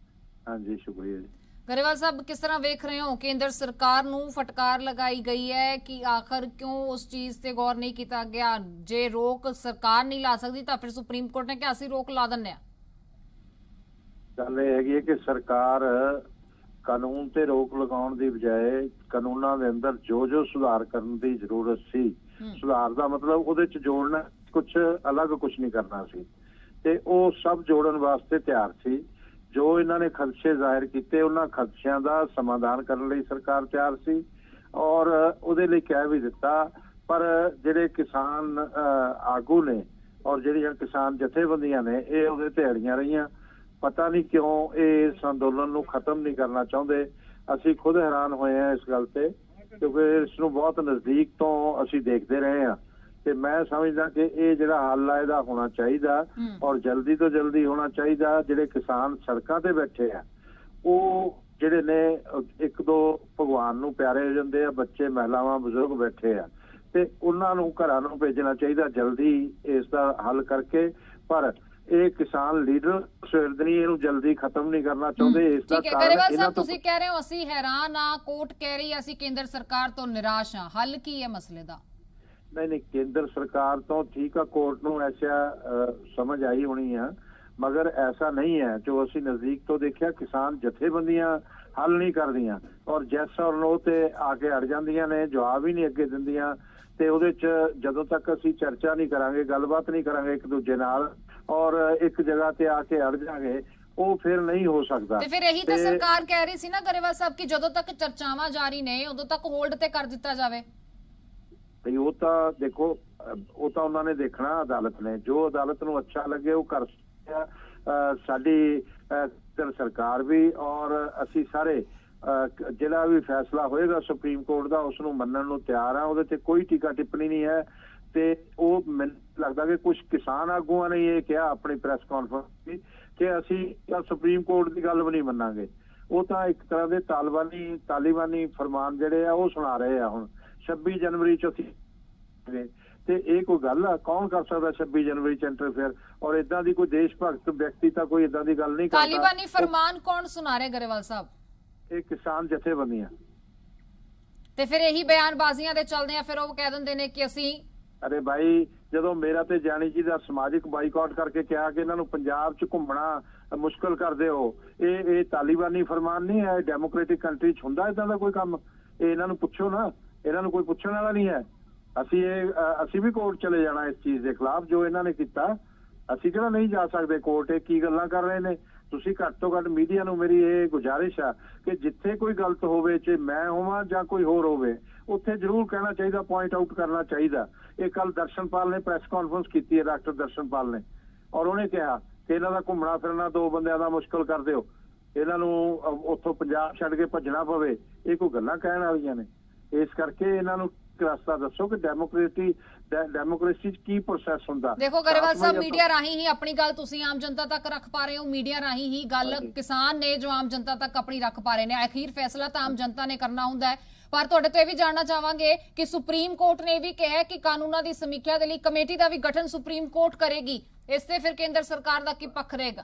ਹਾਂਜੀ, ਸ਼ੁਕਰੀਆ ਜੀ। ਗਰੇਵਾਲ ਸਾਹਿਬ, ਕਿਸ ਤਰ੍ਹਾਂ ਵੇਖ ਰਹੇ ਹੋ, ਕੇਂਦਰ ਸਰਕਾਰ ਨੂੰ ਫਟਕਾਰ ਲਗਾਈ ਗਈ ਹੈ ਕਿ ਆਖਰ ਕਿਉਂ ਉਸ ਚੀਜ਼ ਤੇ ਗੌਰ ਨਹੀਂ ਕੀਤਾ ਗਿਆ? ਜੇ ਰੋਕ ਸਰਕਾਰ ਨਹੀਂ ਲਾ ਸਕਦੀ ਤਾਂ ਫਿਰ ਸੁਪਰੀਮ ਕੋਰਟ ਨੇ ਕਿਹਾ ਅਸੀਂ ਰੋਕ ਲਾ ਦਿੰਦੇ ਹਾਂ। ਗੱਲ ਇਹ ਹੈਗੀ ਹੈ ਕਿ ਸਰਕਾਰ ਕਾਨੂੰਨ ਤੇ ਰੋਕ ਲਗਾਉਣ ਦੀ ਬਜਾਏ ਕਾਨੂੰਨਾਂ ਦੇ ਅੰਦਰ ਜੋ ਸੁਧਾਰ ਕਰਨ ਦੀ ਜ਼ਰੂਰਤ ਸੀ, ਸੁਧਾਰ ਦਾ ਮਤਲਬ ਉਹਦੇ ਚ ਜੋੜਨਾ, ਕੁਝ ਅਲੱਗ ਕੁਝ ਨਹੀਂ ਕਰਨਾ ਸੀ, ਤੇ ਉਹ ਸਭ ਜੋੜਨ ਵਾਸਤੇ ਤਿਆਰ ਸੀ। ਜੋ ਇਹਨਾਂ ਨੇ ਖਦਸ਼ੇ ਜ਼ਾਹਿਰ ਕੀਤੇ ਉਹਨਾਂ ਖਦਸ਼ਿਆਂ ਦਾ ਸਮਾਧਾਨ ਕਰਨ ਲਈ ਸਰਕਾਰ ਤਿਆਰ ਸੀ ਔਰ ਉਹਦੇ ਲਈ ਕਹਿ ਵੀ ਦਿੱਤਾ। ਪਰ ਜਿਹੜੇ ਕਿਸਾਨ ਆਗੂ ਨੇ ਔਰ ਜਿਹੜੀਆਂ ਕਿਸਾਨ ਜਥੇਬੰਦੀਆਂ ਨੇ ਇਹ ਉਹਦੇ ਤੇ ਅੜੀਆਂ ਰਹੀਆਂ। ਪਤਾ ਨਹੀਂ ਕਿਉਂ ਇਹ ਇਸ ਅੰਦੋਲਨ ਨੂੰ ਖਤਮ ਨਹੀਂ ਕਰਨਾ ਚਾਹੁੰਦੇ। ਅਸੀਂ ਖੁਦ ਹੈਰਾਨ ਹੋਏ ਹਾਂ ਇਸ ਗੱਲ ਤੇ, ਕਿਉਂਕਿ ਇਸ ਨੂੰ ਬਹੁਤ ਨਜ਼ਦੀਕ ਤੋਂ ਅਸੀਂ ਦੇਖਦੇ ਰਹੇ ਹਾਂ। ਤੇ ਮੈਂ ਸਮਝਦਾ ਕਿ ਇਹ ਜਿਹੜਾ ਹੱਲ ਆ ਇਹਦਾ ਹੋਣਾ ਚਾਹੀਦਾ ਔਰ ਜਲਦੀ ਤੋਂ ਜਲਦੀ ਹੋਣਾ ਚਾਹੀਦਾ। ਜਿਹੜੇ ਕਿਸਾਨ ਸੜਕਾਂ ਤੇ ਬੈਠੇ ਆ ਉਹ ਜਿਹੜੇ ਨੇ ਇੱਕ ਦੋ ਭਗਵਾਨ ਨੂੰ ਪਿਆਰੇ ਹੋ ਜਾਂਦੇ ਆ, ਬੱਚੇ, ਮਹਿਲਾਵਾਂ, ਬਜ਼ੁਰਗ ਬੈਠੇ ਆ, ਤੇ ਉਹਨਾਂ ਨੂੰ ਘਰਾਂ ਨੂੰ ਭੇਜਣਾ ਚਾਹੀਦਾ ਜਲਦੀ ਇਸ ਦਾ ਹੱਲ ਕਰਕੇ। ਪਰ ਇਹ ਕਿਸਾਨ ਲੀਡਰ ਸਵੇਰਦਨੀ ਇਹਨੂੰ ਜਲਦੀ ਖਤਮ ਨਹੀਂ ਕਰਨਾ ਚਾਹੁੰਦੇ। ਇਸ ਦਾ ਕਾਰਨ ਗਰੇਵਾਲ ਸਾਹਿਬ, ਤੁਸੀਂ ਕਹਿ ਰਹੇ ਹੋ ਅਸੀਂ ਹੈਰਾਨ ਆ, ਕੋਰਟ ਕਹਿ ਰਹੀ ਅਸੀਂ ਕੇਂਦਰ ਸਰਕਾਰ ਤੋਂ ਨਿਰਾਸ਼ ਹਾਂ, ਹੱਲ ਕੀ ਹੈ ਮਸਲੇ ਦਾ? ਨਹੀਂ, ਕੇਂਦਰ ਸਰਕਾਰ ਤੋਂ ਠੀਕ ਆ, ਕੋਰਟ ਨੂੰ ਐਸਾ ਸਮਝ ਆਈ ਹੋਣੀ ਆ, ਮਗਰ ਐਸਾ ਨਹੀਂ ਹੈ। ਜੋ ਅਸੀਂ ਨਜ਼ਦੀਕ ਤੋਂ ਦੇਖਿਆ, ਕਿਸਾਨ ਜਥੇਬੰਦੀਆਂ ਹੱਲ ਨਹੀਂ ਕਰਦੀਆਂ ਔਰ ਜੈਸ ਔਰ ਨੋ ਤੇ ਆ ਕੇ ਅੜ ਜਾਂਦੀਆਂ ਨੇ, ਜਵਾਬ ਹੀ ਨਹੀਂ ਅੱਗੇ ਦਿੰਦੀਆਂ। ਤੇ ਉਹਦੇ ਚ ਜਦੋਂ ਤੱਕ ਅਸੀਂ ਚਰਚਾ ਨਹੀਂ ਕਰਾਂਗੇ, ਗੱਲਬਾਤ ਨਹੀਂ ਕਰਾਂਗੇ ਇੱਕ ਦੂਜੇ ਨਾਲ ਔਰ ਇੱਕ ਜਗ੍ਹਾ ਤੇ ਆ ਕੇ ਅੜ ਜਾਗੇ, ਉਹ ਫਿਰ ਨਹੀਂ ਹੋ ਸਕਦਾ। ਤੇ ਫਿਰ ਇਹੀ ਤਾਂ ਸਰਕਾਰ ਕਹਿ ਰਹੀ ਸੀ ਨਾ ਗਰੇਵਾਲ ਸਾਹਿਬ ਕਿ ਜਦੋਂ ਤੱਕ ਚਰਚਾਵਾਂ ਜਾਰੀ ਨੇ ਉਦੋਂ ਤੱਕ ਹੋਲਡ ਤੇ ਕਰ ਦਿੱਤਾ ਜਾਵੇ। ਤੇ ਉਹ ਤਾਂ ਦੇਖੋ, ਉਹ ਤਾਂ ਉਹਨਾਂ ਨੇ ਦੇਖਣਾ, ਅਦਾਲਤ ਨੇ ਜੋ ਅਦਾਲਤ ਨੂੰ ਅੱਛਾ ਲੱਗੇ ਉਹ ਕਰ ਸਕਦਾ। ਸਾਡੀ ਸਰਕਾਰ ਵੀ ਔਰ ਅਸੀਂ ਸਾਰੇ ਜਿਹੜਾ ਵੀ ਫੈਸਲਾ ਹੋਏਗਾ ਸੁਪਰੀਮ ਕੋਰਟ ਦਾ ਉਸ ਨੂੰ ਮੰਨਣ ਨੂੰ ਤਿਆਰ ਆ। ਉਹਦੇ ਤੇ ਕੋਈ ਟੀਕਾ ਟਿੱਪਣੀ ਨਹੀਂ ਹੈ। ਤੇ ਉਹ ਮੈਨੂੰ ਲੱਗਦਾ ਕਿ ਕੁਝ ਕਿਸਾਨ ਆਗੂਆਂ ਨੇ ਇਹ ਕਿਹਾ ਆਪਣੀ ਪ੍ਰੈਸ ਕਾਨਫਰੰਸ ਕਿ ਅਸੀਂ ਸੁਪਰੀਮ ਕੋਰਟ ਦੀ ਗੱਲ ਵੀ ਨਹੀਂ ਮੰਨਾਂਗੇ। ਉਹ ਤਾਂ ਇੱਕ ਤਰ੍ਹਾਂ ਦੇ ਤਾਲਿਬਾਨੀ ਫਰਮਾਨ ਜਿਹੜੇ ਆ ਉਹ ਸੁਣਾ ਰਹੇ ਆ। ਹੁਣ 26 ਜਨਵਰੀ ਚ ਅਸੀਂ ਤੇ ਇਹ ਕੋਈ ਗੱਲ ਆ? ਕੌਣ ਕਰ ਸਕਦਾ 26 ਜਨਵਰੀ ਚ ਇੰਟਰਫੇਅਰ? ਔਰ ਇਦਾਂ ਦੀ ਕੋਈ ਦੇਸ਼ ਭਗਤ ਵਿਅਕਤੀ ਤਾਂ ਕੋਈ ਇਦਾਂ ਦੀ ਗੱਲ ਨਹੀਂ ਕਰਦਾ। ਤਾਲਿਬਾਨੀ ਫਰਮਾਨ ਕੌਣ ਸੁਣਾ ਰਿਹਾ ਗਰੇਵਾਲ ਸਾਹਿਬ? ਇਹ ਕਿਸਾਨ ਜਥੇਬੰਦੀਆਂ। ਤੇ ਫਿਰ ਇਹੀ ਬਿਆਨਬਾਜ਼ੀਆਂ ਦੇ ਚੱਲਦੇ ਆ ਫਿਰ ਉਹ ਕਹਿ ਦਿੰਦੇ ਨੇ ਕਿ ਅਸੀਂ ਅਰੇ ਭਾਈ, ਜਦੋਂ ਮੇਰਾ ਤੇ ਜਾਨੀ ਜੀ ਦਾ ਸਮਾਜਿਕ ਬਾਈਕਾਟ ਕਰਕੇ ਕਿਹਾ ਕਿ ਇਹਨਾਂ ਨੂੰ ਪੰਜਾਬ ਚ ਘੁੰਮਣਾ ਮੁਸ਼ਕਲ ਕਰਦੇ ਹੋ, ਇਹ ਤਾਲਿਬਾਨੀ ਫਰਮਾਨ ਨਹੀਂ ਹੈ। ਡੈਮੋਕ੍ਰੈਟਿਕ ਕੰਟਰੀ ਚ ਹੁੰਦਾ ਇਦਾਂ ਦਾ ਕੋਈ ਕੰਮ? ਇਹ ਇਹਨਾਂ ਨੂੰ ਪੁੱਛੋ ਨਾ, ਇਹਨਾਂ ਨੂੰ ਕੋਈ ਪੁੱਛਣ ਵਾਲਾ ਨਹੀਂ ਹੈ। ਅਸੀਂ ਵੀ ਕੋਰਟ ਚਲੇ ਜਾਣਾ ਇਸ ਚੀਜ਼ ਦੇ ਖਿਲਾਫ ਜੋ ਇਹਨਾਂ ਨੇ ਕੀਤਾ। ਅਸੀਂ ਕਿਹੜਾ ਨਹੀਂ ਜਾ ਸਕਦੇ ਕੋਰਟ? ਇਹ ਕੀ ਗੱਲਾਂ ਕਰ ਰਹੇ ਨੇ ਤੁਸੀਂ? ਘੱਟ ਤੋਂ ਘੱਟ ਮੀਡੀਆ ਨੂੰ ਮੇਰੀ ਇਹ ਗੁਜ਼ਾਰਿਸ਼ ਆ ਕਿ ਜਿੱਥੇ ਕੋਈ ਗਲਤ ਹੋਵੇ, ਚਾਹੇ ਮੈਂ ਹੋਵਾਂ ਜਾਂ ਕੋਈ ਹੋਰ ਹੋਵੇ, ਉੱਥੇ ਜ਼ਰੂਰ ਕਹਿਣਾ ਚਾਹੀਦਾ, ਪੁਆਇੰਟ ਆਊਟ ਕਰਨਾ ਚਾਹੀਦਾ। ਇਹ ਕੱਲ ਦਰਸ਼ਨਪਾਲ ਨੇ ਪ੍ਰੈਸ ਕਾਨਫਰੰਸ ਕੀਤੀ ਹੈ, ਡਾਕਟਰ ਦਰਸ਼ਨਪਾਲ ਨੇ, ਔਰ ਉਹਨੇ ਕਿਹਾ ਕਿ ਇਹਨਾਂ ਦਾ ਘੁੰਮਣਾ ਫਿਰਨਾ ਦੋ ਬੰਦਿਆਂ ਦਾ ਮੁਸ਼ਕਲ ਕਰ ਦਿਓ, ਇਹਨਾਂ ਨੂੰ ਉੱਥੋਂ ਪੰਜਾਬ ਛੱਡ ਕੇ ਭੱਜਣਾ ਪਵੇ। ਇਹ ਕੋਈ ਗੱਲਾਂ ਕਹਿਣ ਵਾਲੀਆਂ ਨੇ? ਇਸ ਕਰਕੇ ਇਹਨਾਂ ਨੂੰ ਰਸਤਾ ਦੱਸੋ ਕਿ ਡੈਮੋਕ੍ਰੇਸੀ ਚ ਕੀ ਪ੍ਰੋਸੈਸ ਹੁੰਦਾ। ਦੇਖੋ ਗਰੇਵਾਲ ਸਾਹਿਬ, ਮੀਡੀਆ ਰਾਹੀਂ ਹੀ ਆਪਣੀ ਗੱਲ ਤੁਸੀਂ ਆਮ ਜਨਤਾ ਤੱਕ ਰੱਖ ਪਾ ਰਹੇ ਹੋ, ਮੀਡੀਆ ਰਾਹੀਂ ਹੀ ਗੱਲ ਕਿਸਾਨ ਨੇ ਜੋ ਆਮ ਜਨਤਾ ਤੱਕ ਆਪਣੀ ਰੱਖ ਪਾ ਰਹੇ ਨੇ। ਅਖੀਰ ਫੈਸਲਾ ਤਾਂ ਆਮ ਜਨਤਾ ਨੇ ਕਰਨਾ ਹੁੰਦਾ ਹੈ। ਪਰ ਤੁਹਾਡੇ ਤੋਂ ਇਹ ਵੀ ਜਾਣਨਾ ਚਾਹਾਂਗੇ ਕਿ ਸੁਪਰੀਮ ਕੋਰਟ ਨੇ ਵੀ ਕਿਹਾ ਕਿ ਕਾਨੂੰਨਾਂ ਦੀ ਸਮੀਖਿਆ ਦੇ ਲਈ ਕਮੇਟੀ ਦਾ ਵੀ ਗਠਨ ਸੁਪਰੀਮ ਕੋਰਟ ਕਰੇਗੀ। ਇਸ ਤੇ ਫਿਰ ਕੇਂਦਰ ਸਰਕਾਰ ਦਾ ਕੀ ਪੱਖ ਰਹੇਗਾ?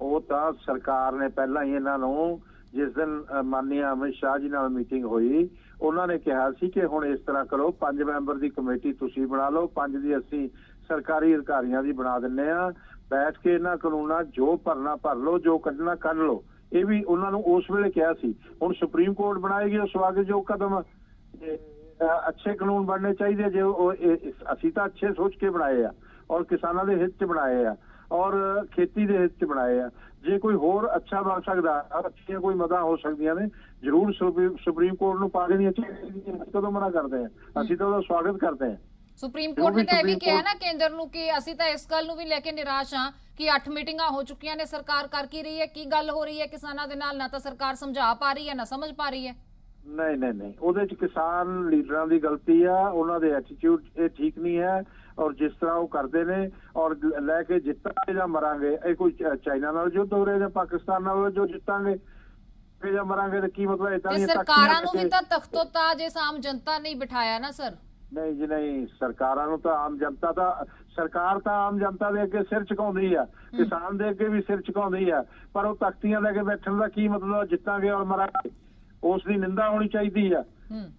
ਉਹ ਤਾਂ ਸਰਕਾਰ ਨੇ ਪਹਿਲਾਂ ਹੀ ਇਹਨਾਂ ਨੂੰ ਜਿਸ ਦਿਨ ਮਾਨनीय ਅਮਿਤ ਸ਼ਾਹ ਜੀ ਨਾਲ ਮੀਟਿੰਗ ਹੋਈ, ਉਹਨਾਂ ਨੇ ਕਿਹਾ ਸੀ ਕਿ ਹੁਣ ਇਸ ਤਰ੍ਹਾਂ ਕਰੋ, 5 ਮੈਂਬਰ ਦੀ ਕਮੇਟੀ ਤੁਸੀਂ ਬਣਾ ਲਓ, 5 ਦੀ ਅਸੀਂ ਸਰਕਾਰੀ ਅਧਿਕਾਰੀਆਂ ਦੀ ਬਣਾ ਦਿੰਨੇ ਆ, ਬੈਠ ਕੇ ਇਹਨਾਂ ਕਾਨੂੰਨਾਂ ਜੋ ਭਰਨਾ ਭਰ ਲਓ, ਜੋ ਕੱਢਣਾ ਕੱਢ ਲਓ। ਇਹ ਵੀ ਉਹਨਾਂ ਨੂੰ ਉਸ ਵੇਲੇ ਕਿਹਾ ਸੀ। ਹੁਣ ਸੁਪਰੀਮ ਕੋਰਟ ਬਣਾਏਗੀ, ਉਹ ਸਵਾਗਤਯੋਗ ਕਦਮ। ਅੱਛੇ ਕਾਨੂੰਨ ਬਣਨੇ ਚਾਹੀਦੇ, ਜੇ ਅਸੀਂ ਤਾਂ ਅੱਛੇ ਸੋਚ ਕੇ ਬਣਾਏ ਆ ਔਰ ਕਿਸਾਨਾਂ ਦੇ ਹਿੱਤ 'ਚ ਬਣਾਏ ਆ ਔਰ ਖੇਤੀ ਦੇ ਹਿੱਤ 'ਚ ਬਣਾਏ ਆ। ਜੇ ਕੋਈ ਹੋਰ ਅੱਛਾ ਬਣ ਸਕਦਾ, ਅੱਛੀਆਂ ਕੋਈ ਮਦਾਂ ਹੋ ਸਕਦੀਆਂ ਨੇ, ਜ਼ਰੂਰ ਸੁਪਰੀਮ ਕੋਰਟ ਨੂੰ ਪਾ ਦੇਣੀਆਂ ਚਾਹੀਦੀਆਂ। ਕਦੋਂ ਮਨਾ ਕਰਦੇ ਆ? ਅਸੀਂ ਤਾਂ ਉਹਦਾ ਸਵਾਗਤ ਕਰਦੇ ਹਾਂ। ਸੁਪਰੀਮ ਕੋਰਟ ਨੇ ਤਾਂ ਇਹ ਵੀ ਕਿਹਾ ਨਾ ਕੇਂਦਰ ਨੂੰ ਕਿ ਅਸੀਂ ਤਾਂ ਇਸ ਗੱਲ ਨੂੰ ਵੀ ਲੈ ਕੇ ਨਿਰਾਸ਼ ਹਾਂ ਕਿ 8 ਮੀਟਿੰਗਾਂ ਹੋ ਚੁੱਕੀਆਂ ਨੇ, ਸਰਕਾਰ ਕਰ ਕੀ ਰਹੀ ਹੈ, ਕੀ ਗੱਲ ਹੋ ਰਹੀ ਹੈ ਕਿਸਾਨਾਂ ਦੇ ਨਾਲ? ਨਾ ਤਾਂ ਸਰਕਾਰ ਸਮਝਾ ਪਾ ਰਹੀ ਹੈ, ਨਾ ਸਮਝ ਪਾ ਰਹੀ ਹੈ। ਨਹੀਂ, ਉਹਦੇ 'ਚ ਕਿਸਾਨ ਲੀਡਰਾਂ ਦੀ ਗਲਤੀ ਆ, ਉਹਨਾਂ ਦੇ ਐਟੀਟਿਊਡ ਇਹ ਠੀਕ ਨਹੀਂ ਹੈ। ਔਰ ਜਿਸ ਤਰ੍ਹਾਂ ਉਹ ਕਰਦੇ ਨੇ ਔਰ ਲੈ ਕੇ ਜਿੱਤਾਂਗੇ ਜਾਂ ਮਰਾਂਗੇ, ਇਹ ਕੋਈ ਚਾਈਨਾ ਨਾਲ ਯੁੱਧ ਹੋ ਰਿਹਾ ਜਾਂ ਪਾਕਿਸਤਾਨ ਨਾਲ ਜੋ ਜਿੱਤਾਂਗੇ ਜਾਂ ਮਰਾਂਗੇ ਤਾਂ ਕੀ ਮਤਲਬ? ਇਦਾਂ ਦੀਆਂ ਸਰਕਾਰਾਂ ਨੂੰ ਵੀ ਤਾਂ ਤਖਤੋਂ ਤਾਜ ਇਸ ਆਮ ਜਨਤਾ ਨੇ ਬਿਠਾਇਆ ਨਾ ਸਰ। ਨਹੀਂ ਜੀ ਨਹੀਂ, ਸਰਕਾਰਾਂ ਨੂੰ ਤਾਂ ਆਮ ਜਨਤਾ ਦਾ, ਸਰਕਾਰ ਤਾਂ ਆਮ ਜਨਤਾ ਦੇ ਅੱਗੇ ਸਿਰ ਝੁਕਾਉਂਦੀ ਆ, ਕਿਸਾਨ ਦੇ ਅੱਗੇ ਵੀ ਸਿਰ ਝੁਕਾਉਂਦੀ ਆ, ਪਰ ਉਹ ਤਖਤੀਆਂ ਲੈ ਕੇ ਬੈਠਣ ਦਾ ਕੀ ਮਤਲਬ? ਜਿੱਤਾਂਗੇ ਔਰ ਮਰਾਂਗੇ, ਉਸ ਦੀ ਨਿੰਦਾ ਹੋਣੀ ਚਾਹੀਦੀ ਆ।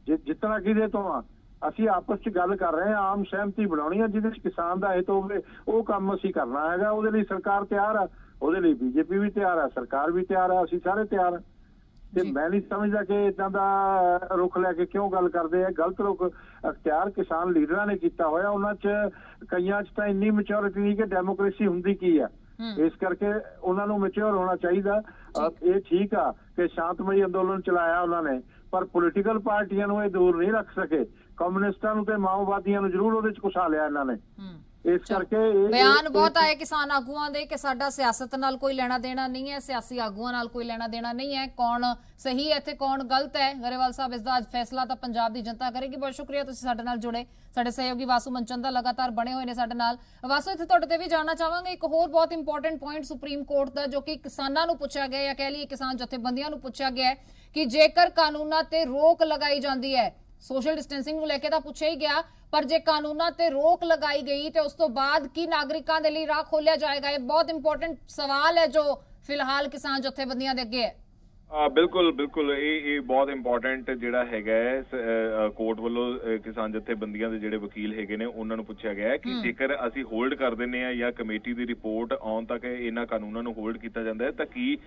ਜਿੱਤਣਾ ਕਿਹਦੇ ਤੋਂ ਆ? ਅਸੀਂ ਆਪਸ 'ਚ ਗੱਲ ਕਰ ਰਹੇ ਹਾਂ, ਆਮ ਸਹਿਮਤੀ ਬਣਾਉਣੀ ਆ ਜਿਹਦੇ 'ਚ ਕਿਸਾਨ ਦਾ ਹਿੱਤ ਹੋਵੇ, ਉਹ ਕੰਮ ਅਸੀਂ ਕਰਨਾ ਹੈਗਾ। ਉਹਦੇ ਲਈ ਸਰਕਾਰ ਤਿਆਰ ਆ, ਉਹਦੇ ਲਈ ਬੀਜੇਪੀ ਵੀ ਤਿਆਰ ਆ, ਸਰਕਾਰ ਵੀ ਤਿਆਰ ਆ, ਅਸੀਂ ਸਾਰੇ ਤਿਆਰ ਆ। ਤੇ ਮੈਂ ਨਹੀਂ ਸਮਝਦਾ ਕਿ ਇਦਾਂ ਦਾ ਰੁਖ ਲੈ ਕੇ ਕਿਉਂ ਗੱਲ ਕਰਦੇ ਆ। ਗਲਤ ਰੁਖ ਅਖਤਿਆਰ ਕਿਸਾਨ ਲੀਡਰਾਂ ਨੇ ਕੀਤਾ ਹੋਇਆ। ਉਹਨਾਂ 'ਚ ਕਈਆਂ 'ਚ ਤਾਂ ਇੰਨੀ ਮੈਚੋਰਿਟੀ ਨਹੀਂ ਕਿ ਡੈਮੋਕ੍ਰੇਸੀ ਹੁੰਦੀ ਕੀ ਆ। ਇਸ ਕਰਕੇ ਉਹਨਾਂ ਨੂੰ ਮੈਚੁਰ ਹੋਣਾ ਚਾਹੀਦਾ। ਇਹ ਠੀਕ ਆ ਕਿ ਸ਼ਾਂਤਮਈ ਅੰਦੋਲਨ ਚਲਾਇਆ ਉਹਨਾਂ ਨੇ, ਪਰ ਪੋਲੀਟੀਕਲ ਪਾਰਟੀਆਂ ਨੂੰ ਇਹ ਦੂਰ ਨਹੀਂ ਰੱਖ ਸਕੇ। ਕਮਿਊਨਿਸਟਾਂ ਨੂੰ ਤੇ ਮਾਓਵਾਦੀਆਂ ਨੂੰ ਜ਼ਰੂਰ ਉਹਦੇ 'ਚ ਘੁਸਾ ਲਿਆ ਇਹਨਾਂ ਨੇ। ਇਸ ਕਰਕੇ ਬਿਆਨ ਬਹੁਤ ਆਏ ਕਿਸਾਨ ਆਗੂਆਂ ਦੇ ਕਿ ਸਾਡਾ ਸਿਆਸਤ ਨਾਲ ਕੋਈ ਲੈਣਾ ਦੇਣਾ ਨਹੀਂ ਹੈ, ਸਿਆਸੀ ਆਗੂਆਂ ਨਾਲ ਕੋਈ ਲੈਣਾ ਦੇਣਾ ਨਹੀਂ ਹੈ, ਕੌਣ ਸਹੀ ਹੈ ਤੇ ਕੌਣ ਗਲਤ ਹੈ। ਗਰੇਵਾਲ ਸਾਹਿਬ, ਇਸ ਦਾ ਫੈਸਲਾ ਤਾਂ ਪੰਜਾਬ ਦੀ ਜਨਤਾ ਕਰੇਗੀ। ਬਹੁਤ ਸ਼ੁਕਰੀਆ ਤੁਸੀਂ ਸਾਡੇ ਨਾਲ ਜੁੜੇ। ਸਾਡੇ ਸਹਿਯੋਗੀ ਵਾਸੂ ਮਨਚੰਦਾ ਲਗਾਤਾਰ ਬਣੇ ਹੋਏ ਨੇ ਸਾਡੇ ਨਾਲ। ਵਾਸੂ, ਇੱਥੇ ਤੁਹਾਡੇ ਤੇ ਵੀ ਜਾਣਨਾ ਚਾਹਾਂਗੇ ਇੱਕ ਹੋਰ ਬਹੁਤ ਇੰਪੋਰਟੈਂਟ ਪੁਆਇੰਟ ਸੁਪਰੀਮ ਕੋਰਟ ਦਾ, ਜੋ ਕਿ ਕਿਸਾਨਾਂ ਨੂੰ ਪੁੱਛਿਆ ਗਿਆ ਜਾਂ ਕਹਿ ਲਈਏ ਕਿਸਾਨ ਜਥੇਬੰਦੀਆਂ ਨੂੰ ਪੁੱਛਿਆ ਗਿਆ ਹੈ ਕਿ ਜੇਕਰ ਕਾਨੂੰਨਾਂ ਤੇ ਰੋਕ ਲਗਾਈ ਜਾਂਦੀ ਹੈ, ਸੋਸ਼ਲ ਡਿਸਟੈਂਸਿੰਗ ਨੂੰ ਲੈ ਕੇ ਤਾਂ ਪੁੱਛਿਆ ਹੀ ਗਿਆ, ਪਰ ਜੇ ਕਾਨੂੰਨਾਂ ਤੇ ਰੋਕ ਲਗਾਈ ਗਈ ਤੇ ਉਸ ਤੋਂ ਬਾਅਦ ਕੀ ਨਾਗਰਿਕਾਂ ਦੇ ਲਈ ਰਾਹ ਖੋਲਿਆ ਜਾਏਗਾ? ਇਹ ਬਹੁਤ ਇੰਪੋਰਟੈਂਟ ਸਵਾਲ ਹੈ ਜੋ ਫਿਲਹਾਲ ਕਿਸਾਨ ਜਥੇਬੰਦੀਆਂ ਦੇ ਅੱਗੇ ਹੈ। ਬਿਲਕੁਲ ਇਹ ਬਹੁਤ ਇੰਪੋਰਟੈਂਟ ਜਿਹੜਾ ਹੈਗਾ ਕੋਰਟ ਵੱਲੋਂ ਕਿਸਾਨ ਜਥੇਬੰਦੀਆਂ ਦੇ ਜਿਹੜੇ ਵਕੀਲ ਹੈਗੇ ਨੇ ਉਹਨਾਂ ਨੂੰ ਪੁੱਛਿਆ ਗਿਆ ਕਿ ਜੇਕਰ ਅਸੀਂ ਹੋਲਡ ਕਰ ਦਿੰਨੇ ਆ ਜਾਂ ਕਮੇਟੀ ਦੀ ਰਿਪੋਰਟ ਆਉਣ ਤੱਕ ਇਹਨਾਂ ਕਾਨੂੰਨਾਂ ਨੂੰ ਹੋਲਡ ਕੀਤਾ ਜਾਂਦਾ ਹੈ ਤਾਂ ਕੀ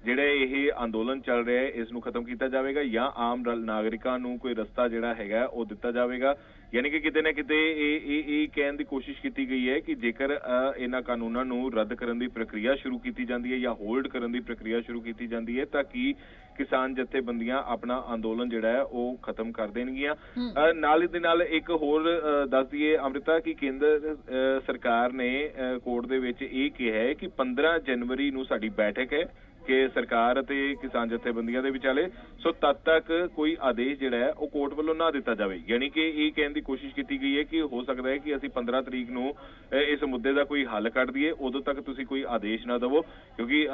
ਜਿਹੜਾ ਇਹ ਅੰਦੋਲਨ ਚੱਲ ਰਿਹਾ ਹੈ ਇਸ ਨੂੰ ਖਤਮ ਕੀਤਾ ਜਾਵੇਗਾ ਜਾਂ ਆਮ ਨਾਗਰਿਕਾਂ ਨੂੰ ਕੋਈ ਰਸਤਾ ਜਿਹੜਾ ਹੈਗਾ ਉਹ ਦਿੱਤਾ ਜਾਵੇਗਾ। ਯਾਨੀ ਕਿ ਕਿਤੇ ਨਾ ਕਿਤੇ ਇਹ ਕਹਿਣ ਦੀ ਕੋਸ਼ਿਸ਼ ਕੀਤੀ ਗਈ ਹੈ ਕਿ ਜੇਕਰ ਇਹਨਾਂ ਕਾਨੂੰਨਾਂ ਨੂੰ ਰੱਦ ਕਰਨ ਦੀ ਪ੍ਰਕਿਰਿਆ ਸ਼ੁਰੂ ਕੀਤੀ ਜਾਂਦੀ ਹੈ ਜਾਂ ਹੋਲਡ ਕਰਨ ਦੀ ਪ੍ਰਕਿਰਿਆ ਸ਼ੁਰੂ ਕੀਤੀ ਜਾਂਦੀ ਹੈ ਤਾਂ ਕੀ ਕਿਸਾਨ ਜਥੇਬੰਦੀਆਂ ਆਪਣਾ ਅੰਦੋਲਨ ਜਿਹੜਾ ਹੈ ਉਹ ਖਤਮ ਕਰ ਦੇਣਗੀਆਂ। ਨਾਲ ਦੇ ਨਾਲ ਇੱਕ ਹੋਰ ਦੱਸ ਦਈਏ ਅੰਮ੍ਰਿਤਾ ਕਿ ਕੇਂਦਰ ਸਰਕਾਰ ਨੇ ਕੋਰਟ ਦੇ ਵਿੱਚ ਇਹ ਕਿਹਾ ਹੈ ਕਿ 15 ਜਨਵਰੀ ਨੂੰ ਸਾਡੀ ਬੈਠਕ ਹੈ ਕਿ ਸਰਕਾਰ ਅਤੇ ਕਿਸਾਨ ਜਥੇਬੰਦੀਆਂ ਦੇ ਵਿਚਾਲੇ, ਸੋ ਤਦ ਤੱਕ ਕੋਈ ਆਦੇਸ਼ ਜਿਹੜਾ ਹੈ ਉਹ ਕੋਰਟ ਵੱਲੋਂ ਨਾ ਦਿੱਤਾ ਜਾਵੇ। ਯਾਨੀ ਕਿ ਇਹ ਕਹਿਣ ਦੀ ਕੋਸ਼ਿਸ਼ ਕੀਤੀ ਗਈ ਹੈ ਕਿ ਹੋ ਸਕਦਾ ਹੈ ਕਿ ਅਸੀਂ 15 ਤਰੀਕ ਨੂੰ ਇਸ ਮੁੱਦੇ ਦਾ ਕੋਈ ਹੱਲ ਕੱਢ ਦਈਏ, ਉਦੋਂ ਤੱਕ ਤੁਸੀਂ ਕੋਈ ਆਦੇਸ਼ ਨਾ ਦੇਵੋ, ਕਿਉਂਕਿ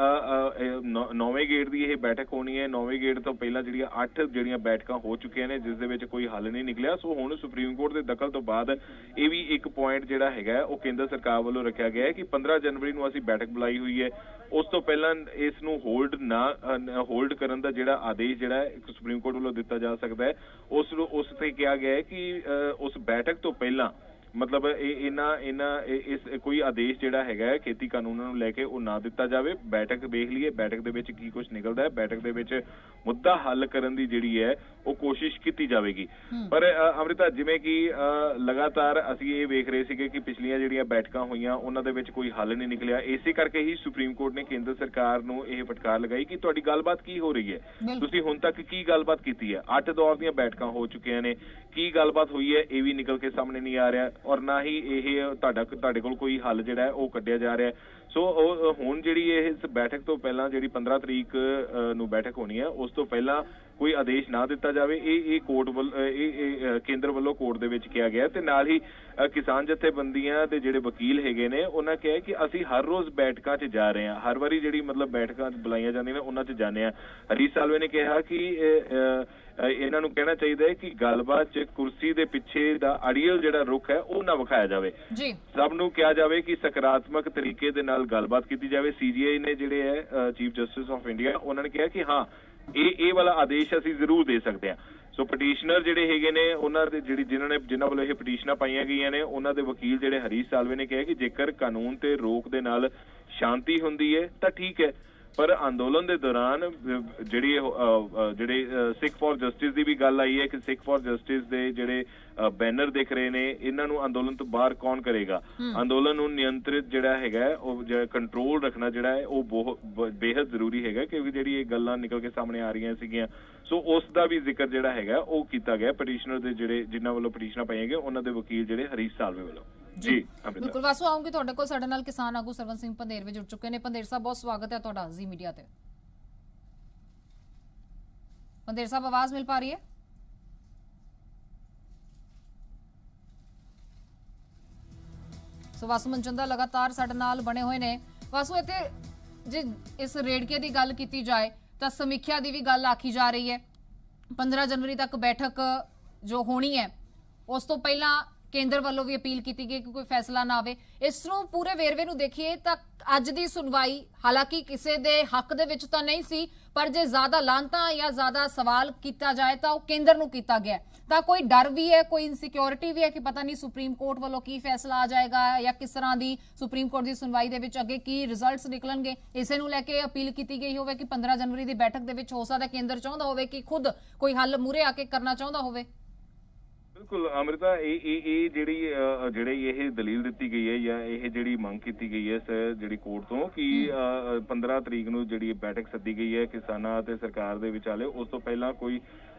9ਵੇਂ ਗੇੜ ਦੀ ਇਹ ਬੈਠਕ ਹੋਣੀ ਹੈ। 9ਵੇਂ ਗੇੜ ਤੋਂ ਪਹਿਲਾਂ ਜਿਹੜੀਆਂ 8 ਜਿਹੜੀਆਂ ਬੈਠਕਾਂ ਹੋ ਚੁੱਕੀਆਂ ਨੇ ਜਿਸ ਦੇ ਵਿੱਚ ਕੋਈ ਹੱਲ ਨਹੀਂ ਨਿਕਲਿਆ। ਸੋ ਹੁਣ ਸੁਪਰੀਮ ਕੋਰਟ ਦੇ ਦਖਲ ਤੋਂ ਬਾਅਦ ਇਹ ਵੀ ਇੱਕ ਪੁਆਇੰਟ ਜਿਹੜਾ ਹੈਗਾ ਉਹ ਕੇਂਦਰ ਸਰਕਾਰ ਵੱਲੋਂ ਰੱਖਿਆ ਗਿਆ ਹੈ ਕਿ 15 ਜਨਵਰੀ ਨੂੰ ਅਸੀਂ ਬੈਠਕ ਬੁਲਾਈ ਹੋਈ ਹੈ, ਉਸ ਤੋਂ ਪਹਿਲਾਂ ਇਸ ਨੂੰ ਹੋਲਡ ਕਰਨ ਦਾ ਜਿਹੜਾ ਆਦੇਸ਼ ਜਿਹੜਾ ਇੱਕ ਸੁਪਰੀਮ ਕੋਰਟ ਵੱਲੋਂ ਦਿੱਤਾ ਜਾ ਸਕਦਾ ਹੈ। ਉਸ ਤੇ ਕਿਹਾ ਗਿਆ ਹੈ ਕਿ ਉਸ ਬੈਠਕ ਤੋਂ ਪਹਿਲਾਂ ਮਤਲਬ ਇਸ ਕੋਈ ਆਦੇਸ਼ ਜਿਹੜਾ ਹੈਗਾ ਖੇਤੀ ਕਾਨੂੰਨਾਂ ਨੂੰ ਲੈ ਕੇ ਉਹ ਨਾ ਦਿੱਤਾ ਜਾਵੇ। ਬੈਠਕ ਵੇਖ ਲਈਏ ਬੈਠਕ ਦੇ ਵਿੱਚ ਕੀ ਕੁਝ ਨਿਕਲਦਾ ਹੈ, ਬੈਠਕ ਦੇ ਵਿੱਚ ਮੁੱਦਾ ਹੱਲ ਕਰਨ ਦੀ ਜਿਹੜੀ ਹੈ ਉਹ ਕੋਸ਼ਿਸ਼ ਕੀਤੀ ਜਾਵੇਗੀ। ਪਰ ਅੰਮ੍ਰਿਤਾ, ਜਿਵੇਂ ਕਿ ਲਗਾਤਾਰ ਅਸੀਂ ਇਹ ਵੇਖ ਰਹੇ ਸੀਗੇ ਕਿ ਪਿਛਲੀਆਂ ਜਿਹੜੀਆਂ ਬੈਠਕਾਂ ਹੋਈਆਂ ਉਹਨਾਂ ਦੇ ਵਿੱਚ ਕੋਈ ਹੱਲ ਨਹੀਂ ਨਿਕਲਿਆ। ਇਸੇ ਕਰਕੇ ਹੀ ਸੁਪਰੀਮ ਕੋਰਟ ਨੇ ਕੇਂਦਰ ਸਰਕਾਰ ਨੂੰ ਇਹ ਫਟਕਾਰ ਲਗਾਈ ਕਿ ਤੁਹਾਡੀ ਗੱਲਬਾਤ ਕੀ ਹੋ ਰਹੀ ਹੈ, ਤੁਸੀਂ ਹੁਣ ਤੱਕ ਕੀ ਗੱਲਬਾਤ ਕੀਤੀ ਹੈ। 8 ਦੌਰ ਦੀਆਂ ਬੈਠਕਾਂ ਹੋ ਚੁੱਕੀਆਂ ਨੇ, ਕੀ ਗੱਲਬਾਤ ਹੋਈ ਹੈ ਇਹ ਵੀ ਨਿਕਲ ਕੇ ਸਾਹਮਣੇ ਨਹੀਂ ਆ ਰਿਹਾ ਔਰ ਨਾ ਹੀ ਇਹ ਤੁਹਾਡੇ ਕੋਲ ਕੋਈ ਹੱਲ ਜਿਹੜਾ ਉਹ ਕੱਢਿਆ ਜਾ ਰਿਹਾ। ਸੋ ਹੁਣ ਜਿਹੜੀ ਇਸ ਬੈਠਕ ਤੋਂ ਪਹਿਲਾਂ ਜਿਹੜੀ 15 ਤਰੀਕ ਨੂੰ ਬੈਠਕ ਹੋਣੀ ਹੈ ਉਸ ਤੋਂ ਪਹਿਲਾਂ ਕੋਈ ਆਦੇਸ਼ ਨਾ ਦਿੱਤਾ ਜਾਵੇ, ਇਹ ਕੋਰਟ ਵੱਲੋਂ ਇਹ ਕੇਂਦਰ ਵੱਲੋਂ ਕੋਰਟ ਦੇ ਵਿੱਚ ਕਿਹਾ ਗਿਆ। ਤੇ ਨਾਲ ਹੀ ਕਿਸਾਨ ਜਥੇਬੰਦੀਆਂ ਦੇ ਜਿਹੜੇ ਵਕੀਲ ਹੈਗੇ ਨੇ ਉਹਨਾਂ ਕਿਹਾ ਕਿ ਅਸੀਂ ਹਰ ਰੋਜ਼ ਬੈਠਕਾਂ 'ਚ ਜਾ ਰਹੇ ਹਾਂ, ਹਰ ਵਾਰੀ ਜਿਹੜੀ ਮਤਲਬ ਬੈਠਕਾਂ ਬੁਲਾਈਆਂ ਜਾਂਦੀਆਂ ਨੇ ਉਹਨਾਂ 'ਚ ਜਾਂਦੇ ਹਾਂ। ਹਰੀਸ਼ ਸਾਲਵੇ ਨੇ ਕਿਹਾ ਕਿ ਇਹਨਾਂ ਨੂੰ ਕਹਿਣਾ ਚਾਹੀਦਾ ਹੈ ਕਿ ਗੱਲਬਾਤ 'ਚ ਕੁਰਸੀ ਦੇ ਪਿੱਛੇ ਦਾ ਅੜੀਅਲ ਜਿਹੜਾ ਰੁਖ ਹੈ ਉਹ ਨਾ ਵਿਖਾਇਆ ਜਾਵੇ, ਸਭ ਨੂੰ ਕਿਹਾ ਜਾਵੇ ਕਿ ਸਕਾਰਾਤਮਕ ਤਰੀਕੇ ਦੇ ਨਾਲ ਗੱਲਬਾਤ ਕੀਤੀ ਜਾਵੇ। CJI ਨੇ ਜਿਹੜੇ ਹੈ ਚੀਫ ਜਸਟਿਸ ਆਫ ਇੰਡੀਆ ਉਹਨਾਂ ਨੇ ਕਿਹਾ ਕਿ ਹਾਂ ਇਹ ਵਾਲਾ ਆਦੇਸ਼ ਅਸੀਂ ਜ਼ਰੂਰ ਦੇ ਸਕਦੇ ਹਾਂ। ਸੋ ਪਟੀਸ਼ਨਰ ਜਿਹੜੇ ਹੈਗੇ ਨੇ ਉਹਨਾਂ ਦੇ ਜਿਨ੍ਹਾਂ ਵੱਲੋਂ ਇਹ ਪਟੀਸ਼ਨਾਂ ਪਾਈਆਂ ਗਈਆਂ ਨੇ, ਉਹਨਾਂ ਦੇ ਵਕੀਲ ਜਿਹੜੇ ਹਰੀਸ਼ ਸਾਲਵੇ ਨੇ ਕਿਹਾ ਕਿ ਜੇਕਰ ਕਾਨੂੰਨ ਤੇ ਰੋਕ ਦੇ ਨਾਲ ਸ਼ਾਂਤੀ ਹੁੰਦੀ ਹੈ ਤਾਂ ਠੀਕ ਹੈ, ਪਰ ਅੰਦੋਲਨ ਦੇ ਦੌਰਾਨ ਜਿਹੜੇ ਸਿੱਖ ਫॉर ਜਸਟਿਸ ਦੀ ਵੀ ਗੱਲ ਆਈ ਹੈ ਕਿ ਸਿੱਖ ਫॉर ਜਸਟਿਸ ਦੇ ਜਿਹੜੇ ਬੈਨਰ ਦਿਖ ਰਹੇ ਨੇ, ਇਹਨਾਂ ਨੂੰ ਅੰਦੋਲਨ ਤੋਂ ਬਾਹਰ ਕੌਣ ਕਰੇਗਾ? ਅੰਦੋਲਨ ਨੂੰ ਨਿਯੰਤਰਿਤ ਜਿਹੜਾ ਹੈਗਾ ਉਹ ਕੰਟਰੋਲ ਰੱਖਣਾ ਜਿਹੜਾ ਹੈ ਉਹ ਬਹੁਤ ਬੇਹੱਦ ਜ਼ਰੂਰੀ ਹੈਗਾ, ਕਿਉਂਕਿ ਜਿਹੜੀ ਇਹ ਗੱਲਾਂ ਨਿਕਲ ਕੇ ਸਾਹਮਣੇ ਆ ਰਹੀਆਂ ਸੀਗੀਆਂ। ਸੋ ਉਸ ਦਾ ਵੀ ਜ਼ਿਕਰ ਜਿਹੜਾ ਹੈਗਾ ਉਹ ਕੀਤਾ ਗਿਆ ਪਟੀਸ਼ਨਰ ਦੇ ਜਿਨ੍ਹਾਂ ਵੱਲੋਂ ਪਟੀਸ਼ਨਾਂ ਪਾਈਆਂ ਗਈਆਂ, ਉਹਨਾਂ ਦੇ ਵਕੀਲ ਜਿਹੜੇ ਹਰੀਸ਼ ਸਾਲਵੇ ਵੱਲੋਂ। ਜੀ ਬਿਲਕੁਲ ਵਾਸੂ, ਆਉਂਗੀ ਤੁਹਾਡੇ ਕੋਲ। ਸਾਡੇ ਨਾਲ ਕਿਸਾਨ ਆਗੂ ਸਰਵਨ ਸਿੰਘ ਪੰਧੇਰ ਵੀ ਜੁੜ ਚੁੱਕੇ ਨੇ। ਪੰਧੇਰ ਸਾਹਿਬ, ਬਹੁਤ ਸਵਾਗਤ ਹੈ ਤੁਹਾਡਾ ਜ਼ੀ ਮੀਡੀਆ ਤੇ। ਪੰਧੇਰ ਸਾਹਿਬ, ਆਵਾਜ਼ ਮਿਲ ਪਾ ਰਹੀ ਹੈ? ਸੋ ਵਾਸੂ ਮਨਚੰਦਾ ਲਗਾਤਾਰ ਸਾਡੇ ਨਾਲ ਬਣੇ ਹੋਏ ਨੇ। ਵਾਸੂ, ਇੱਥੇ ਜੇ ਇਸ ਰੇੜਕੇ ਦੀ ਗੱਲ ਕੀਤੀ ਜਾਏ ਤਾਂ ਸਮੀਖਿਆ ਦੀ ਵੀ ਗੱਲ ਆਖੀ ਜਾ ਰਹੀ ਹੈ। 15 ਜਨਵਰੀ ਤੱਕ ਬੈਠਕ ਜੋ ਹੋਣੀ ਹੈ, ਉਸ ਤੋਂ ਪਹਿਲਾਂ ਕੇਂਦਰ ਵੱਲੋਂ ਵੀ ਅਪੀਲ ਕੀਤੀ ਗਈ ਕਿ ਕੋਈ ਫੈਸਲਾ ਨਾ ਆਵੇ। ਇਸ ਨੂੰ ਪੂਰੇ ਵੇਰਵੇ ਨੂੰ ਦੇਖੀਏ ਤਾਂ ਅੱਜ ਦੀ ਸੁਣਵਾਈ ਹਾਲਾਂਕਿ ਕਿਸੇ ਦੇ ਹੱਕ ਦੇ ਵਿੱਚ ਤਾਂ ਨਹੀਂ ਸੀ, ਪਰ ਜੇ ਜ਼ਿਆਦਾ ਲਾਂਤਾਂ ਜਾਂ ਜ਼ਿਆਦਾ ਸਵਾਲ ਕੀਤਾ ਜਾਏ ਤਾਂ ਉਹ ਕੇਂਦਰ ਨੂੰ ਕੀਤਾ ਗਿਆ। ਤਾਂ ਕੋਈ ਡਰ ਵੀ ਹੈ, ਕੋਈ ਇਨਸਿਕਿਉਰਿਟੀ ਵੀ ਹੈ ਕਿ ਪਤਾ ਨਹੀਂ ਸੁਪਰੀਮ ਕੋਰਟ ਵੱਲੋਂ ਕੀ ਫੈਸਲਾ ਆ ਜਾਏਗਾ ਜਾਂ ਕਿਸ ਤਰ੍ਹਾਂ ਦੀ ਸੁਪਰੀਮ ਕੋਰਟ ਦੀ ਸੁਣਵਾਈ ਦੇ ਵਿੱਚ ਅੱਗੇ ਕੀ ਰਿਜ਼ਲਟਸ ਨਿਕਲਣਗੇ। ਇਸੇ ਨੂੰ ਲੈ ਕੇ ਅਪੀਲ ਕੀਤੀ ਗਈ ਹੋਵੇ ਕਿ 15 ਜਨਵਰੀ ਦੀ ਬੈਠਕ ਦੇ ਵਿੱਚ ਹੋ ਸਕਦਾ ਕੇਂਦਰ ਚਾਹੁੰਦਾ ਹੋਵੇ ਕਿ ਖੁਦ ਕੋਈ ਹੱਲ ਮੂਹਰੇ ਆ ਕੇ ਕਰਨਾ ਚਾਹੁੰਦਾ ਹੋਵੇ। ਬਿਲਕੁਲ ਅੰਮ੍ਰਿਤਾ, ਇਹ ਜਿਹੜੀ ਇਹ ਦਲੀਲ ਦਿੱਤੀ ਗਈ ਹੈ ਜਾਂ ਇਹ ਜਿਹੜੀ ਮੰਗ ਕੀਤੀ ਗਈ ਹੈ ਜਿਹੜੀ ਕੋਰਟ ਤੋਂ ਕਿ 15 ਤਰੀਕ ਨੂੰ ਜਿਹੜੀ ਬੈਠਕ ਸੱਦੀ ਗਈ ਹੈ ਕਿਸਾਨਾਂ ਤੇ ਸਰਕਾਰ ਦੇ ਵਿਚਾਲੇ, ਉਸ ਤੋਂ ਪਹਿਲਾਂ ਕੋਈ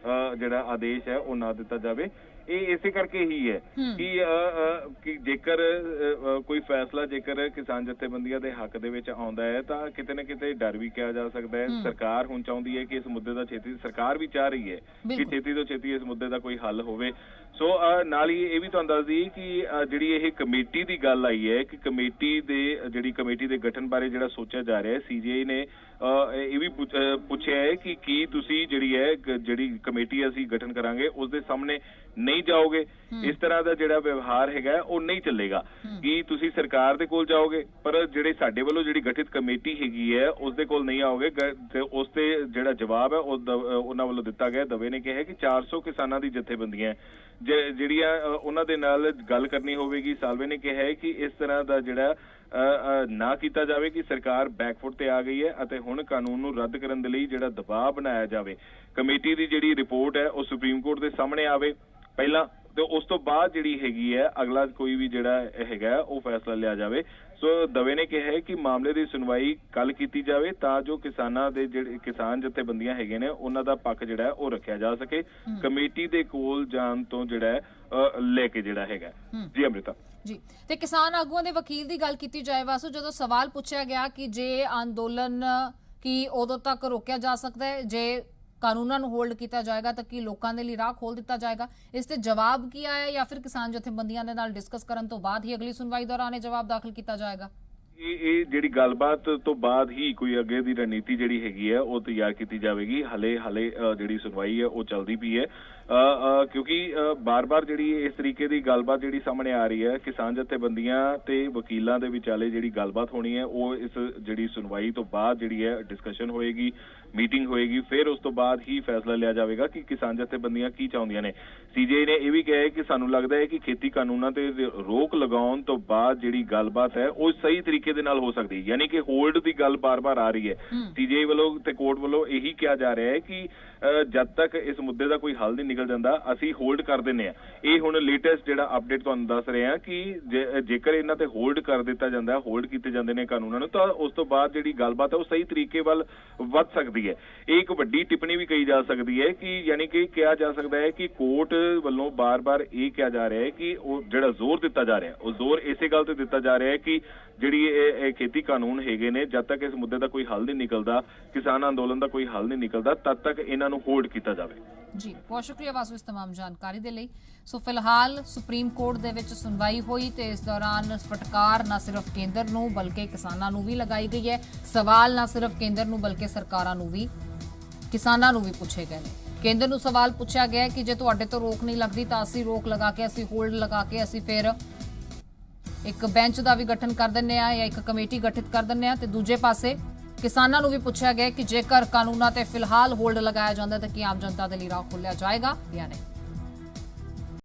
ਜਿਹੜਾ ਆਦੇਸ਼ ਹੈ ਉਹ ਨਾ ਦਿੱਤਾ ਜਾਵੇ। ਇਹ ਇਸੇ ਕਰਕੇ ਹੀ ਹੈ ਕਿ ਜੇਕਰ ਕੋਈ ਫੈਸਲਾ ਜੇਕਰ ਕਿਸਾਨ ਜਥੇਬੰਦੀਆਂ ਦੇ ਹੱਕ ਦੇ ਵਿੱਚ ਆਉਂਦਾ ਹੈ ਤਾਂ ਕਿਤੇ ਨਾ ਕਿਤੇ ਡਰ ਵੀ ਕਿਹਾ ਜਾ ਸਕਦਾ ਹੈ। ਸਰਕਾਰ ਹੁਣ ਚਾਹੁੰਦੀ ਹੈ ਕਿ ਇਸ ਮੁੱਦੇ ਦਾ ਸਰਕਾਰ ਵੀ ਚਾਹ ਰਹੀ ਹੈ ਕਿ ਛੇਤੀ ਤੋਂ ਛੇਤੀ ਇਸ ਮੁੱਦੇ ਦਾ ਕੋਈ ਹੱਲ ਹੋਵੇ। ਸੋ ਨਾਲ ਹੀ ਇਹ ਵੀ ਤੁਹਾਨੂੰ ਦੱਸ ਦਈਏ ਕਿ ਜਿਹੜੀ ਇਹ ਕਮੇਟੀ ਦੀ ਗੱਲ ਆਈ ਹੈ ਕਿ ਕਮੇਟੀ ਦੇ ਗਠਨ ਬਾਰੇ ਜਿਹੜਾ ਸੋਚਿਆ ਜਾ ਰਿਹਾ ਹੈ, ਸੀਜੀਆਈ ਨੇ ਇਹ ਵੀ ਪੁੱਛਿਆ ਹੈ ਕਿ ਕੀ ਤੁਸੀਂ ਜਿਹੜੀ ਕਮੇਟੀ ਅਸੀਂ ਗਠਨ ਕਰਾਂਗੇ ਉਸ ਦੇ ਸਾਹਮਣੇ ਨਹੀਂ ਜਾਓਗੇ? ਇਸ ਤਰ੍ਹਾਂ ਦਾ ਜਿਹੜਾ ਵਿਵਹਾਰ ਹੈਗਾ ਉਹ ਨਹੀਂ ਚੱਲੇਗਾ ਕਿ ਤੁਸੀਂ ਸਰਕਾਰ ਦੇ ਕੋਲ ਜਾਓਗੇ ਪਰ ਜਿਹੜੇ ਸਾਡੇ ਵੱਲੋਂ ਜਿਹੜੀ ਗਠਿਤ ਕਮੇਟੀ ਹੈਗੀ ਹੈ ਉਸ ਦੇ ਕੋਲ ਨਹੀਂ ਆਓਗੇ। ਤੇ ਉਸ ਤੇ ਜਿਹੜਾ ਜਵਾਬ ਹੈ ਉਹਨਾਂ ਵੱਲੋਂ ਦਿੱਤਾ ਗਿਆ। ਦਵੇ ਨੇ ਕਿਹਾ ਕਿ 400 ਕਿਸਾਨਾਂ ਦੀ ਜਥੇਬੰਦੀਆਂ ਜਿਹੜੀਆਂ ਉਹਨਾਂ ਦੇ ਨਾਲ ਗੱਲ ਕਰਨੀ ਹੋਵੇਗੀ। ਸਾਲਵੇ ਨੇ ਕਿਹਾ ਹੈ ਕਿ ਇਸ ਤਰ੍ਹਾਂ ਦਾ ਜਿਹੜਾ ਨਾ ਕੀਤਾ ਜਾਵੇ ਕਿ ਸਰਕਾਰ ਬੈਕਫੁੱਟ ਤੇ ਆ ਗਈ ਹੈ ਅਤੇ ਹੁਣ ਕਾਨੂੰਨ ਨੂੰ ਰੱਦ ਕਰਨ ਦੇ ਲਈ ਜਿਹੜਾ ਦਬਾਅ ਬਣਾਇਆ ਜਾਵੇ। ਕਮੇਟੀ ਦੀ ਜਿਹੜੀ ਰਿਪੋਰਟ ਹੈ ਉਹ ਸੁਪਰੀਮ ਕੋਰਟ ਦੇ ਸਾਹਮਣੇ ਆਵੇ ਪਹਿਲਾਂ, ਤੇ ਉਸ ਤੋਂ ਬਾਅਦ ਜਿਹੜੀ ਹੈਗੀ ਹੈ ਅਗਲਾ ਕੋਈ ਵੀ ਜਿਹੜਾ ਹੈਗਾ ਉਹ ਫੈਸਲਾ ਲਿਆ ਜਾਵੇ। ਸੋ ਦਵੇ ਨੇ ਕਿਹਾ ਹੈ ਕਿ ਮਾਮਲੇ ਦੀ ਸੁਣਵਾਈ ਕੱਲ ਕੀਤੀ ਜਾਵੇ ਤਾਂ ਜੋ ਕਿਸਾਨਾਂ ਦੇ ਜਿਹੜੇ ਕਿਸਾਨ ਜਥੇਬੰਦੀਆਂ ਹੈਗੇ ਨੇ ਉਹਨਾਂ ਦਾ ਪੱਖ ਜਿਹੜਾ ਉਹ ਰੱਖਿਆ ਜਾ ਸਕੇ ਕਮੇਟੀ ਦੇ ਕੋਲ ਜਾਣ ਤੋਂ ਜਿਹੜਾ ਲੈ ਕੇ ਜਿਹੜਾ ਹੈਗਾ। ਜੀ ਅੰਮ੍ਰਿਤਾ ਜੀ, ਤੇ ਕਿਸਾਨ ਆਗੂਆਂ ਦੇ ਵਕੀਲ ਦੀ ਗੱਲ ਕੀਤੀ ਜਾਏ ਵਾਸੂ, ਜਦੋਂ ਸਵਾਲ ਪੁੱਛਿਆ ਗਿਆ ਕਿ ਜੇ ਅੰਦੋਲਨ ਕੀ ਉਦੋਂ ਤੱਕ ਰੋਕਿਆ ਜਾ ਸਕਦਾ ਹੈ ਜੇ ਕਾਨੂੰਨਾਂ ਨੂੰ ਹੋਲਡ ਕੀਤਾ ਜਾਏਗਾ ਤਾਂ ਕੀ ਲੋਕਾਂ ਦੇ ਲਈ ਰਾਹ ਖੋਲ ਦਿੱਤਾ ਜਾਏਗਾ? ਇਸ ਤੇ ਜਵਾਬ ਕੀ ਆਇਆ ਜਾਂ ਫਿਰ ਕਿਸਾਨ ਜਥੇਬੰਦੀਆਂ ਦੇ ਨਾਲ ਡਿਸਕਸ ਕਰਨ ਤੋਂ ਬਾਅਦ ਹੀ ਅਗਲੀ ਸੁਣਵਾਈ ਦੌਰਾਨ ਇਹ ਜਵਾਬ ਦਾਖਲ ਕੀਤਾ ਜਾਏਗਾ? ਇਹ ਜਿਹੜੀ ਗੱਲਬਾਤ ਤੋਂ ਬਾਅਦ ਹੀ ਕੋਈ ਅੱਗੇ ਦੀ ਰਣਨੀਤੀ ਜਿਹੜੀ ਹੈਗੀ ਹੈ ਉਹ ਤਿਆਰ ਕੀਤੀ ਜਾਵੇਗੀ। ਹਲੇ ਜਿਹੜੀ ਸੁਣਵਾਈ ਹੈ ਉਹ ਚੱਲਦੀ ਪਈ ਹੈ ਕਿਉਂਕਿ ਬਾਰ-ਬਾਰ ਜਿਹੜੀ ਇਸ ਤਰੀਕੇ ਦੀ ਗੱਲਬਾਤ ਜਿਹੜੀ ਸਾਹਮਣੇ ਆ ਰਹੀ ਹੈ ਕਿਸਾਨ ਜਥੇਬੰਦੀਆਂ ਤੇ ਵਕੀਲਾਂ ਦੇ ਵਿਚਾਲੇ ਜਿਹੜੀ ਗੱਲਬਾਤ ਹੋਣੀ ਹੈ ਉਹ ਇਸ ਜਿਹੜੀ ਸੁਣਵਾਈ ਤੋਂ ਬਾਅਦ ਜਿਹੜੀ ਹੈ ਡਿਸਕਸ਼ਨ ਹੋਏਗੀ, ਮੀਟਿੰਗ ਹੋਏਗੀ, ਫਿਰ ਉਸ ਤੋਂ ਬਾਅਦ ਹੀ ਫੈਸਲਾ ਲਿਆ ਜਾਵੇਗਾ ਕਿ ਕਿਸਾਨ ਜਥੇਬੰਦੀਆਂ ਕੀ ਚਾਹੁੰਦੀਆਂ ਨੇ। ਸੀਜੀਆਈ ਨੇ ਇਹ ਵੀ ਕਿਹਾ ਕਿ ਸਾਨੂੰ ਲੱਗਦਾ ਹੈ ਕਿ ਖੇਤੀ ਕਾਨੂੰਨਾਂ ਤੇ ਰੋਕ ਲਗਾਉਣ ਤੋਂ ਬਾਅਦ ਜਿਹੜੀ ਗੱਲਬਾਤ ਹੈ ਉਹ ਸਹੀ ਤਰੀਕੇ ਦੇ ਨਾਲ ਹੋ ਸਕਦੀ, ਯਾਨੀ ਕਿ ਹੋਲਡ ਦੀ ਗੱਲ ਬਾਰ-ਬਾਰ ਆ ਰਹੀ ਹੈ। ਸੀਜੀਆਈ ਵੱਲੋਂ ਤੇ ਕੋਰਟ ਵੱਲੋਂ ਇਹੀ ਕਿਹਾ ਜਾ ਰਿਹਾ ਹੈ ਕਿ ਜਦ ਤੱਕ ਇਸ ਮੁੱਦੇ ਦਾ ਕੋਈ ਹੱਲ ਨਹੀਂ ਨਿਕਲ ਜਾਂਦਾ ਅਸੀਂ ਹੋਲਡ ਕਰ ਦਿੰਦੇ ਹਾਂ। ਇਹ ਹੁਣ ਲੇਟੈਸਟ ਜਿਹੜਾ ਅਪਡੇਟ ਤੁਹਾਨੂੰ ਦੱਸ ਰਹੇ ਹਾਂ ਕਿ ਜੇਕਰ ਇਹਨਾਂ ਤੇ ਹੋਲਡ ਕਰ ਦਿੱਤਾ ਜਾਂਦਾ, ਹੋਲਡ ਕੀਤੇ ਜਾਂਦੇ ਨੇ ਕਾਨੂੰਨਾਂ ਨੂੰ, ਤਾਂ ਉਸ ਤੋਂ ਬਾਅਦ ਜਿਹੜੀ ਗੱਲਬਾਤ ਹੈ ਉਹ ਸਹੀ ਤਰੀਕੇ ਵੱਲ ਵੱਧ ਸਕਦੀ ਹੈ। ਇਹ ਇੱਕ ਵੱਡੀ ਟਿੱਪਣੀ ਵੀ ਕਹੀ ਜਾ ਸਕਦੀ ਹੈ ਕਿ ਯਾਨੀ ਕਿ ਕਿਹਾ ਜਾ ਸਕਦਾ ਹੈ ਕਿ ਕੋਰਟ ਵੱਲੋਂ ਬਾਰ-ਬਾਰ ਇਹ ਕਿਹਾ ਜਾ ਰਿਹਾ ਹੈ ਕਿ ਉਹ ਜਿਹੜਾ ਜ਼ੋਰ ਦਿੱਤਾ ਜਾ ਰਿਹਾ ਉਹ ਜ਼ੋਰ ਇਸੇ ਗੱਲ ਤੇ ਦਿੱਤਾ ਜਾ ਰਿਹਾ ਹੈ ਕਿ ਜਿਹੜੀ ਇਹ ਖੇਤੀ ਕਾਨੂੰਨ ਹੈਗੇ ਨੇ ਜਦ ਤੱਕ ਇਸ ਮੁੱਦੇ ਦਾ ਕੋਈ ਹੱਲ ਨਹੀਂ ਨਿਕਲਦਾ, ਕਿਸਾਨ ਅੰਦੋਲਨ ਦਾ ਕੋਈ ਹੱਲ ਨਹੀਂ ਨਿਕਲਦਾ, ਤਦ ਤੱਕ ਇਹਨਾਂ ਨੂੰ ਹੋਲਡ ਕੀਤਾ ਜਾਵੇ। ਜੀ ਬਹੁਤ ਸ਼ੁਕਰੀਆ ਵਾਸੂ ਇਸ तमाम ਜਾਣਕਾਰੀ ਦੇ ਲਈ। ਸੋ ਫਿਲਹਾਲ ਸੁਪਰੀਮ ਕੋਰਟ ਦੇ ਵਿੱਚ ਸੁਣਵਾਈ ਹੋਈ ਤੇ ਇਸ ਦੌਰਾਨ ਫਟਕਾਰ ਨਾ ਸਿਰਫ ਕੇਂਦਰ ਨੂੰ ਬਲਕਿ ਕਿਸਾਨਾਂ ਨੂੰ ਵੀ ਲਗਾਈ ਗਈ ਹੈ। ਸਵਾਲ ਨਾ ਸਿਰਫ ਕੇਂਦਰ ਨੂੰ ਬਲਕਿ ਸਰਕਾਰਾਂ ਨੂੰ ਵੀ ਕਿਸਾਨਾਂ ਨੂੰ ਵੀ ਪੁੱਛੇ ਗਏ ਨੇ। ਕੇਂਦਰ ਨੂੰ ਸਵਾਲ ਪੁੱਛਿਆ ਗਿਆ ਕਿ ਜੇ ਤੁਹਾਡੇ ਤੋਂ ਰੋਕ ਨਹੀਂ ਲੱਗਦੀ ਤਾਂ ਅਸੀਂ ਰੋਕ ਲਗਾ ਕੇ ਅਸੀਂ ਹੋਲਡ ਲਗਾ ਕੇ ਅਸੀਂ ਫਿਰ ਇੱਕ ਬੈਂਚ ਦਾ ਵੀ ਗਠਨ ਕਰ ਦਿੰਨੇ ਆ ਜਾਂ ਇੱਕ ਕਮੇਟੀ ਗਠਿਤ ਕਰ ਦਿੰਨੇ ਆ। ਤੇ ਦੂਜੇ ਪਾਸੇ ਕਿਸਾਨਾਂ ਨੂੰ ਵੀ ਪੁੱਛਿਆ ਗਿਆ ਕਿ ਜੇਕਰ ਕਾਨੂੰਨਾਂ ਤੇ ਫਿਲਹਾਲ ਹੋਲਡ ਲਗਾਇਆ ਜਾਂਦਾ ਤਾਂ ਕੀ ਆਮ ਜਨਤਾ ਦੇ ਲਈ ਰਾਹ ਖੋਲ੍ਹਿਆ ਜਾਏਗਾ ਜਾਂ ਨਹੀਂ।